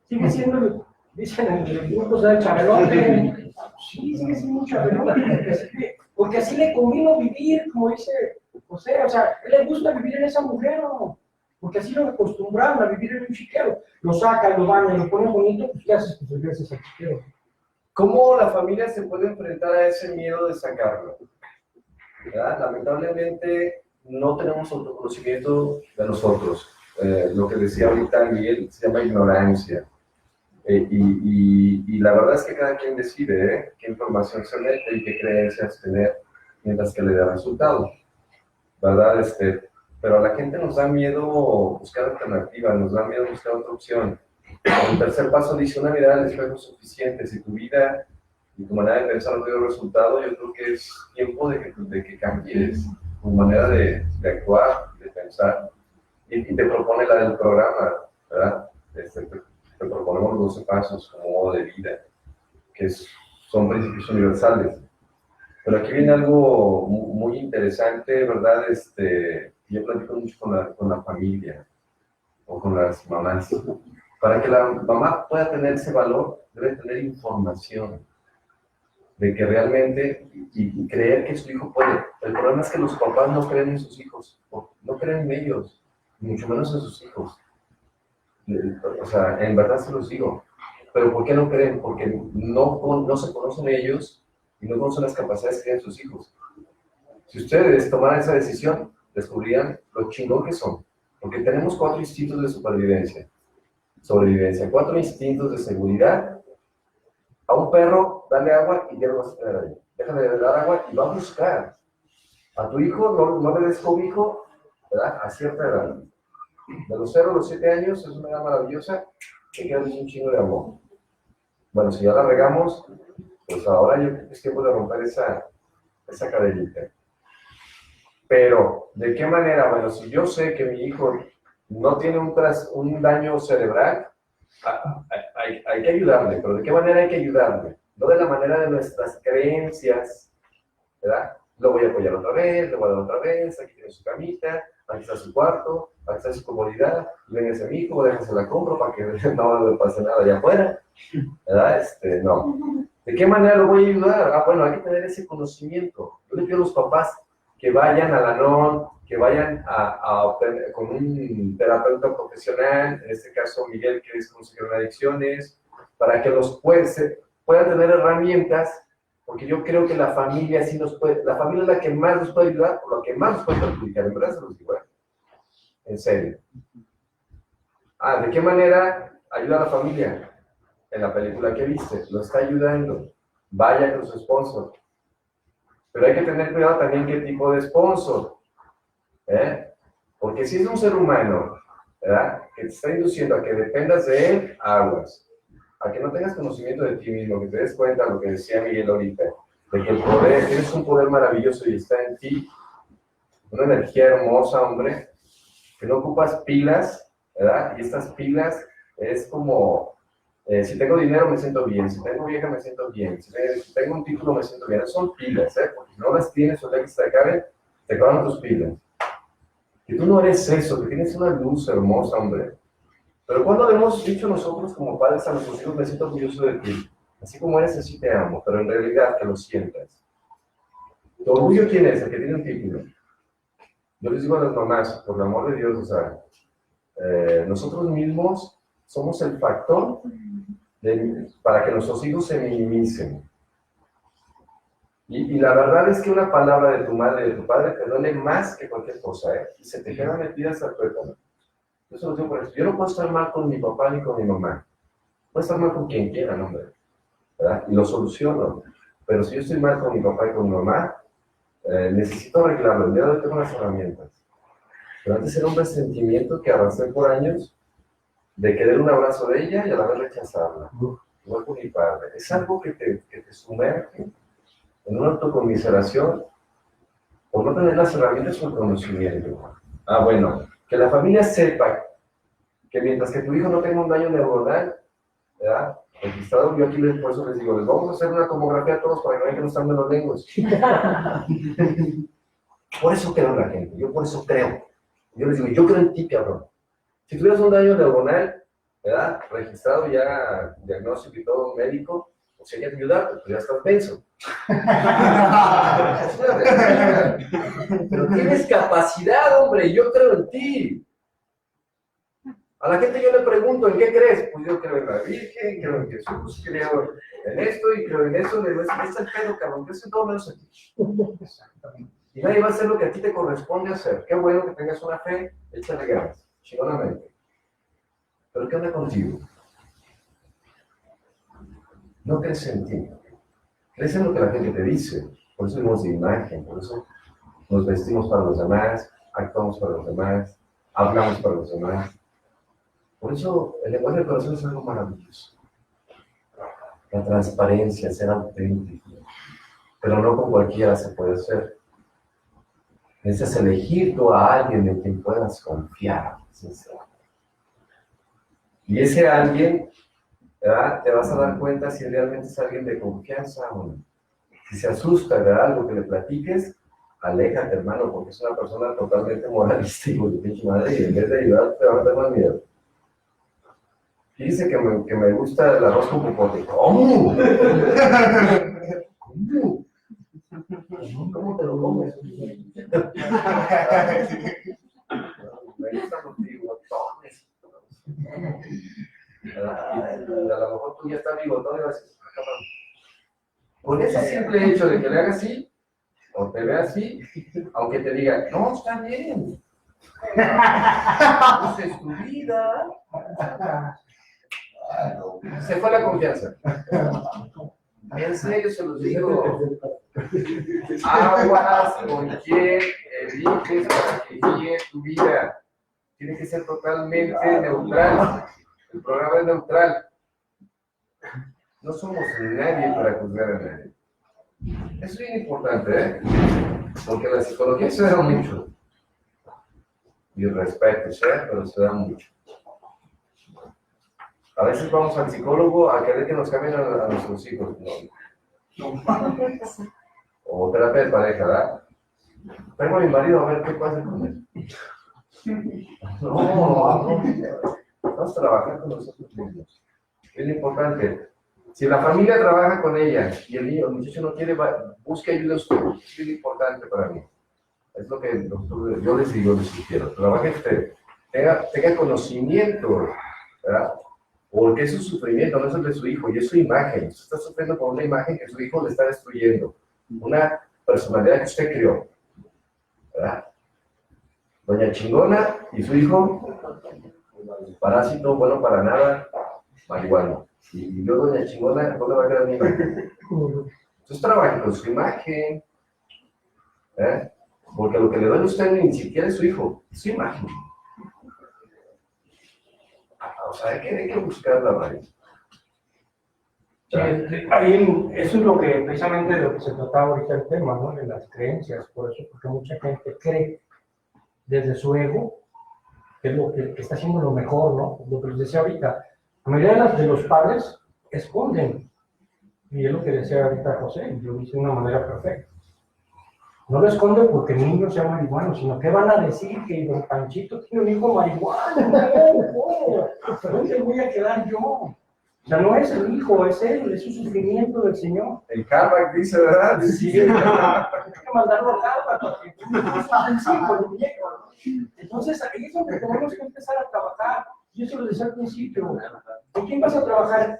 Sigue siendo, dicen en el grupo del chabelote. Sí, sigue siendo un chabelote. Porque así le convino vivir, como dice José. O sea, a él le gusta vivir en esa mujer, ¿no? Porque así lo acostumbraron a vivir en un chiquero. Lo sacan, lo bañan, lo ponen bonito, pues ¿qué haces? Pues regresas al chiquero. ¿Cómo la familia se puede enfrentar a ese miedo de sacarlo? ¿Verdad? Lamentablemente no tenemos autoconocimiento de nosotros. Lo que decía ahorita Miguel se llama ignorancia. Y la verdad es que cada quien decide qué información se mete y qué creencias tener mientras que le da resultado. ¿Verdad? Pero a la gente nos da miedo buscar alternativas, nos da miedo buscar otra opción. El tercer paso dice, una mirada al espejo es suficiente. Si tu vida y tu manera de pensar no dio resultado, yo creo que es tiempo de que cambies tu manera de actuar, de pensar. Y te propone la del programa, ¿verdad? Te proponemos los 12 pasos como modo de vida, que son principios universales. Pero aquí viene algo muy interesante, ¿verdad? Yo platico mucho con la familia o con las mamás. Para que la mamá pueda tener ese valor, debe tener información de que realmente, y creer que su hijo puede. El problema es que los papás no creen en sus hijos, no creen en ellos, mucho menos en sus hijos. O sea, en verdad se los digo. ¿Pero por qué no creen? Porque no se conocen ellos y no conocen las capacidades que tienen sus hijos. Si ustedes tomaran esa decisión, descubrirían lo chingón que son. Porque tenemos 4 instintos de sobrevivencia, 4 instintos de seguridad. A un perro, dale agua y ya lo vas a tener ahí. Déjale de dar agua y va a buscar. A tu hijo no le des cobijo, ¿verdad? A cierta edad. De los 0 a los 7 años es una edad maravillosa, que queda un chingo de amor. Bueno, si ya la regamos, pues ahora yo creo que es tiempo de romper esa cadenita. Pero, ¿de qué manera? Bueno, si yo sé que mi hijo no tiene un daño cerebral, hay que ayudarle. ¿Pero de qué manera hay que ayudarle? No de la manera de nuestras creencias, ¿verdad? Lo voy a apoyar otra vez, lo voy a dar otra vez, aquí tiene su camita, aquí está su cuarto, aquí está su comodidad, véngase mi hijo, déjase la compro para que no le pase nada allá afuera, ¿verdad? No. ¿De qué manera lo voy a ayudar? Bueno, hay que tener ese conocimiento. Yo le pido a los papás que vayan a la NON, que vayan con un terapeuta profesional, en este caso Miguel, que es consejero de adicciones, para que los puedan tener herramientas, porque yo creo que la familia sí la familia es la que más nos puede ayudar, o la que más nos puede perjudicar, en verdad se los digo, en serio. ¿De qué manera ayuda a la familia? En la película que viste, lo está ayudando, vaya con su sponsor. Pero hay que tener cuidado también qué tipo de sponsor, porque si es un ser humano, ¿verdad?, que te está induciendo a que dependas de él, aguas, a que no tengas conocimiento de ti mismo, que te des cuenta de lo que decía Miguel ahorita, de que el poder, tienes un poder maravilloso y está en ti, una energía hermosa, hombre, que no ocupas pilas, ¿verdad? Y estas pilas es como, si tengo dinero me siento bien, si tengo vieja me siento bien, si tengo un título me siento bien. Son pilas, porque si no las tienes o el día que se te acaben tus pilas. que tú no eres eso, que tienes una luz hermosa, hombre. Pero cuando le hemos dicho nosotros como padres a nuestros hijos, me siento orgulloso de ti, así como eres, así te amo, pero en realidad que lo sientas. ¿Tu orgullo quién es? El que tiene un título. Yo les digo a las mamás, por el amor de Dios, o sea, nosotros mismos somos el factor para que nuestros hijos se minimicen. Y la verdad es que una palabra de tu madre y de tu padre te duele más que cualquier cosa, ¿eh? Y se te queda metida hasta el tuétano. Eso lo digo por eso. Yo no puedo estar mal con mi papá ni con mi mamá. Puedo estar mal con quien quiera, ¿no, hombre? ¿Verdad? Y lo soluciono. Pero si yo estoy mal con mi papá y con mi mamá, necesito arreglarlo. El día de hoy tengo las herramientas. Pero antes era un resentimiento que arrastré por años de querer un abrazo de ella y a la vez rechazarla. Igual con mi padre. Es algo que te sumerge en una autoconmiseración por no tener las herramientas o el conocimiento. Ah, bueno, que la familia sepa que mientras que tu hijo no tenga un daño neuronal, ¿verdad? Registrado, yo aquí por eso les digo, les vamos a hacer una tomografía a todos para que vean que no están menos lenguas. Por eso creo en la gente, yo por eso creo. Yo les digo, yo creo en ti, cabrón. Si tuvieras un daño neuronal, ¿verdad? Registrado ya, diagnóstico y todo médico, pues hay que ayudarte, pues ya estás denso. Pero tienes capacidad, hombre, yo creo en ti. A la gente yo le pregunto, ¿en qué crees? Pues yo creo en la Virgen, creo en Jesús, creo en esto y creo en eso. Le digo, es el pedo, cabrón, que es todo menos en ti. Y nadie va a hacer lo que a ti te corresponde hacer. Qué bueno que tengas una fe, échale ganas, chingonamente. Pero ¿qué onda contigo? No crees en ti. Crees en lo que la gente te dice. Por eso vivimos de imagen, por eso nos vestimos para los demás, actuamos para los demás, hablamos para los demás. Por eso el lenguaje del corazón es algo maravilloso. La transparencia, ser auténtico. Pero no con cualquiera se puede hacer. Necesitas elegir tú a alguien en quien puedas confiar, sinceramente. Y ese alguien, ¿verdad? Te vas a dar cuenta si realmente es alguien de confianza o no. Si se asusta de algo que le platiques, aléjate, hermano, porque es una persona totalmente moralista y pinche madre, y en vez de ayudarte te va a dar más miedo. Dice que me gusta el arroz con popote. ¿Cómo? ¿Cómo? ¿Cómo te lo comes? Me gustan los bigotones. A lo mejor tú ya estás bigotón y vas a decir, con ese simple hecho de que le hagas así, o te vea así, aunque te diga, no, está bien. Pues es tu vida. Se fue la confianza. En serio se los digo. Aguas con quién eliges para que guíe tu vida. Tiene que ser totalmente neutral. El programa es neutral. No somos nadie para juzgar a nadie. Es bien importante, ¿eh? Porque la psicología se da mucho. Y respeto, ¿eh? Pero se da mucho. A veces vamos al psicólogo a querer que nos cambien a nuestros hijos. No. O terapia de pareja, ¿verdad? Tengo a mi marido a ver qué pasa con él. No. Vamos a trabajar con nosotros mismos. Es importante. Si la familia trabaja con ella y el muchacho no quiere, busque ayuda a usted. Es bien importante para mí. Es lo que yo les digo, les sugiero. Trabaje usted. Tenga conocimiento, ¿verdad? Porque es su sufrimiento, no es el de su hijo, y es su imagen. Usted está sufriendo por una imagen que su hijo le está destruyendo. Una personalidad que usted creó. ¿Verdad? Doña Chingona y su hijo, parásito, bueno para nada, marihuana. Y yo, Doña Chingona, ¿dónde va a quedar mi imagen? Entonces trabaje con su imagen. Porque lo que le duele a usted ni siquiera es su hijo, es su imagen. O sea, hay que buscar la raíz. Sí, ahí eso es lo que, precisamente de lo que se trataba ahorita el tema, ¿no? De las creencias, por eso, porque mucha gente cree desde su ego que es lo que está haciendo lo mejor, ¿no? Lo que les decía ahorita, la mayoría de los padres esconden, y es lo que decía ahorita José, yo lo hice de una manera perfecta. No lo esconde porque el niño sea marihuano, sino que van a decir que don Panchito tiene un hijo marihuano. ¿Dónde voy a quedar yo? O sea, no es el hijo, es él, es un sufrimiento del Señor. El Carbac dice, ¿verdad? Sí, hay que mandarlo a Harvard porque sí, con el muñeco, ¿no? Entonces, ahí es donde tenemos que empezar a trabajar. Yo se lo decía al principio, ¿con quién vas a trabajar?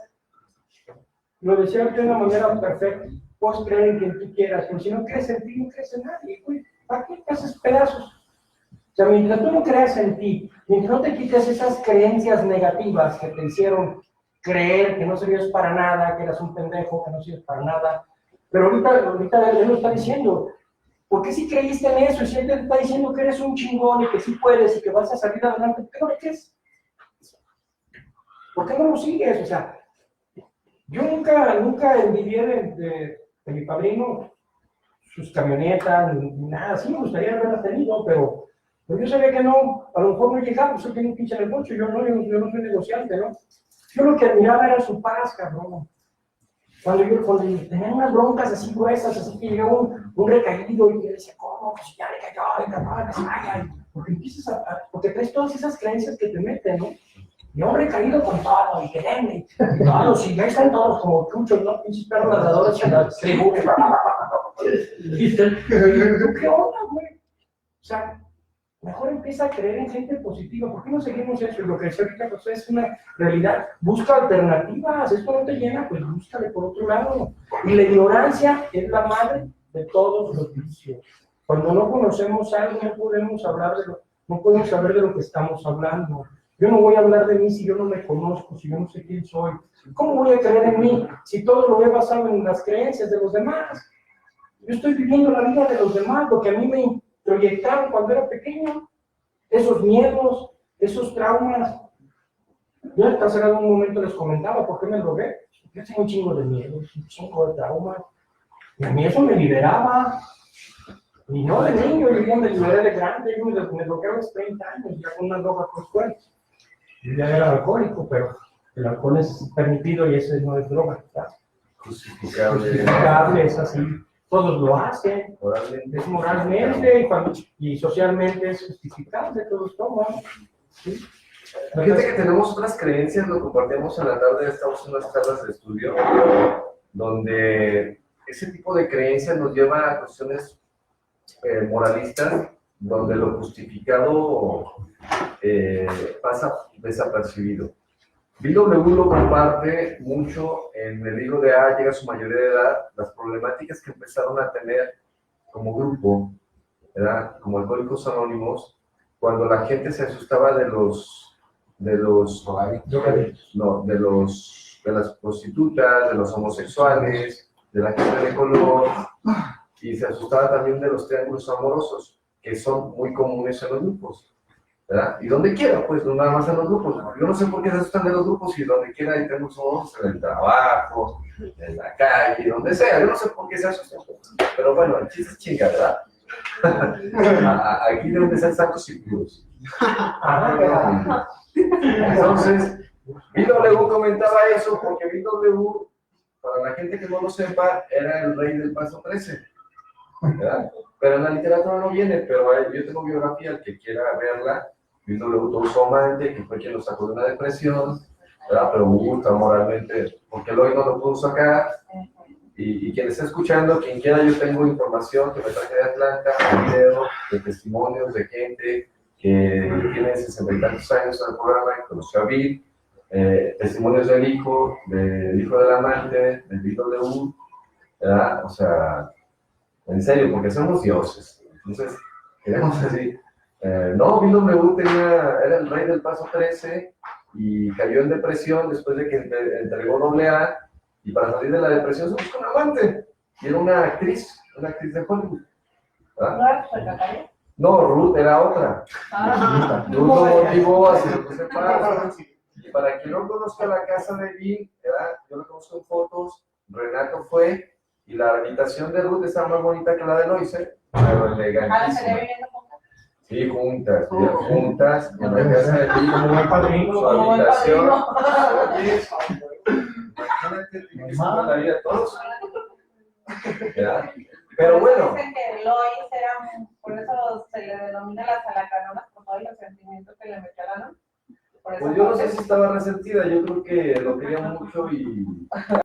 Lo decía de una manera perfecta. Puedes creer en quien tú quieras, pero si no crees en ti, no crees en nadie, güey. ¿Para qué te haces pedazos? O sea, mientras tú no creas en ti, mientras no te quites esas creencias negativas que te hicieron creer que no servías para nada, que eras un pendejo, que no sirves para nada. Pero ahorita él lo está diciendo. ¿Por qué si creíste en eso? Y si él te está diciendo que eres un chingón y que sí puedes y que vas a salir adelante, ¿por qué no lo crees? ¿Por qué no lo sigues? O sea, yo nunca envidié de mi padrino sus camionetas, ni nada. Sí me gustaría haberlas tenido, pero yo sabía que no, a lo mejor no llegaba, pues yo tengo un pinche negocio, yo no soy negociante, ¿no? Yo lo que admiraba era su paz, cabrón. Cuando tenía unas broncas así gruesas, así que llegaba un recaído y yo decía, ¿cómo? Pues ya le cayó, que se vaya. Porque porque traes todas esas creencias que te meten, ¿no? Y un recaído con todo, y que denme, y todos, y ya están todos como truchos, ¿no? Pinches perros ladradores en la tribu. ¿Qué onda, güey? O sea, mejor empieza a creer en gente positiva. ¿Por qué no seguimos eso? Y lo que decía ahorita pues, es una realidad. Busca alternativas. Esto no te llena, pues búscale por otro lado. Y la ignorancia es la madre de todos los vicios. Cuando no conocemos algo, no podemos saber de lo que estamos hablando. Yo no voy a hablar de mí si yo no me conozco, si yo no sé quién soy. ¿Cómo voy a creer en mí si todo lo he basado en las creencias de los demás? Yo estoy viviendo la vida de los demás, lo que a mí me proyectaron cuando era pequeño, esos miedos, esos traumas. Yo hace algún momento les comentaba por qué me drogué. Yo tengo un chingo de miedos, un chingo de traumas. Y a mí eso me liberaba. Y no de niño, yo ya me liberé de grande, yo me drogué a los 30 años, ya con una droga por fuera. Yo ya era alcohólico, pero el alcohol es permitido y ese no es droga. Justificable, es así. Todos lo hacen, es moralmente y socialmente es justificable, todos toman. ¿Sí? Fíjate que tenemos otras creencias, lo compartimos en la tarde, estamos en unas charlas de estudio, donde ese tipo de creencias nos lleva a cuestiones moralistas, donde lo justificado pasa desapercibido. BW lo comparte mucho en el libro de A, llega a su mayoría de edad, las problemáticas que empezaron a tener como grupo, ¿verdad? Como Alcohólicos Anónimos, cuando la gente se asustaba de las prostitutas, de los homosexuales, de la gente de color, y se asustaba también de los triángulos amorosos, que son muy comunes en los grupos. ¿Verdad? Y donde quiera, pues, no nada más en los grupos. Yo no sé por qué se asustan de los grupos y donde quiera hay triángulos amorosos, en el trabajo, en la calle, donde sea. Yo no sé por qué se asustan. Pero bueno, el chiste es chinga, ¿verdad? Aquí deben de ser santos y puros. Entonces, BW comentaba eso porque BW, para la gente que no lo sepa, era el rey del paso 13. ¿Verdad? Pero en la literatura no viene, pero yo tengo biografía, el que quiera verla, BW tuvo su amante, que fue quien lo sacó de una depresión, ¿verdad? Pero gusta moralmente, porque él hoy no lo pudo sacar, y quien está escuchando, quien quiera, yo tengo información que me traje de Atlanta, video de testimonios de gente que tiene 60 y tantos años en el programa, que conoció a Bill, testimonios del hijo del amante, del BW, ¿verdad? O sea, en serio, porque somos dioses. Entonces, queremos decir, no, BW era el rey del paso 13 y cayó en depresión después de que entregó AA, y para salir de la depresión se buscó un amante, y era una actriz de Hollywood. ¿Verdad? No, Ruth era otra. Ruth lo motivó a hacer ese paso. Y para quien no conozca la casa de Bill, ¿verdad? Yo lo conozco en fotos, Renato fue. Y la habitación de Ruth está más bonita que la de Loise, pero elegantísima. Sí, juntas, en la casa de Bill, como buen padrino, su habitación. Imagínate, la vida de todos. ¿Verdad? Pero Por eso bueno. dicen que Lois era, por eso se le denomina las alacanonas, por todo el sentimiento que le metió a la no. Por eso Pues yo no sé si estaba resentida, yo creo que lo quería mucho y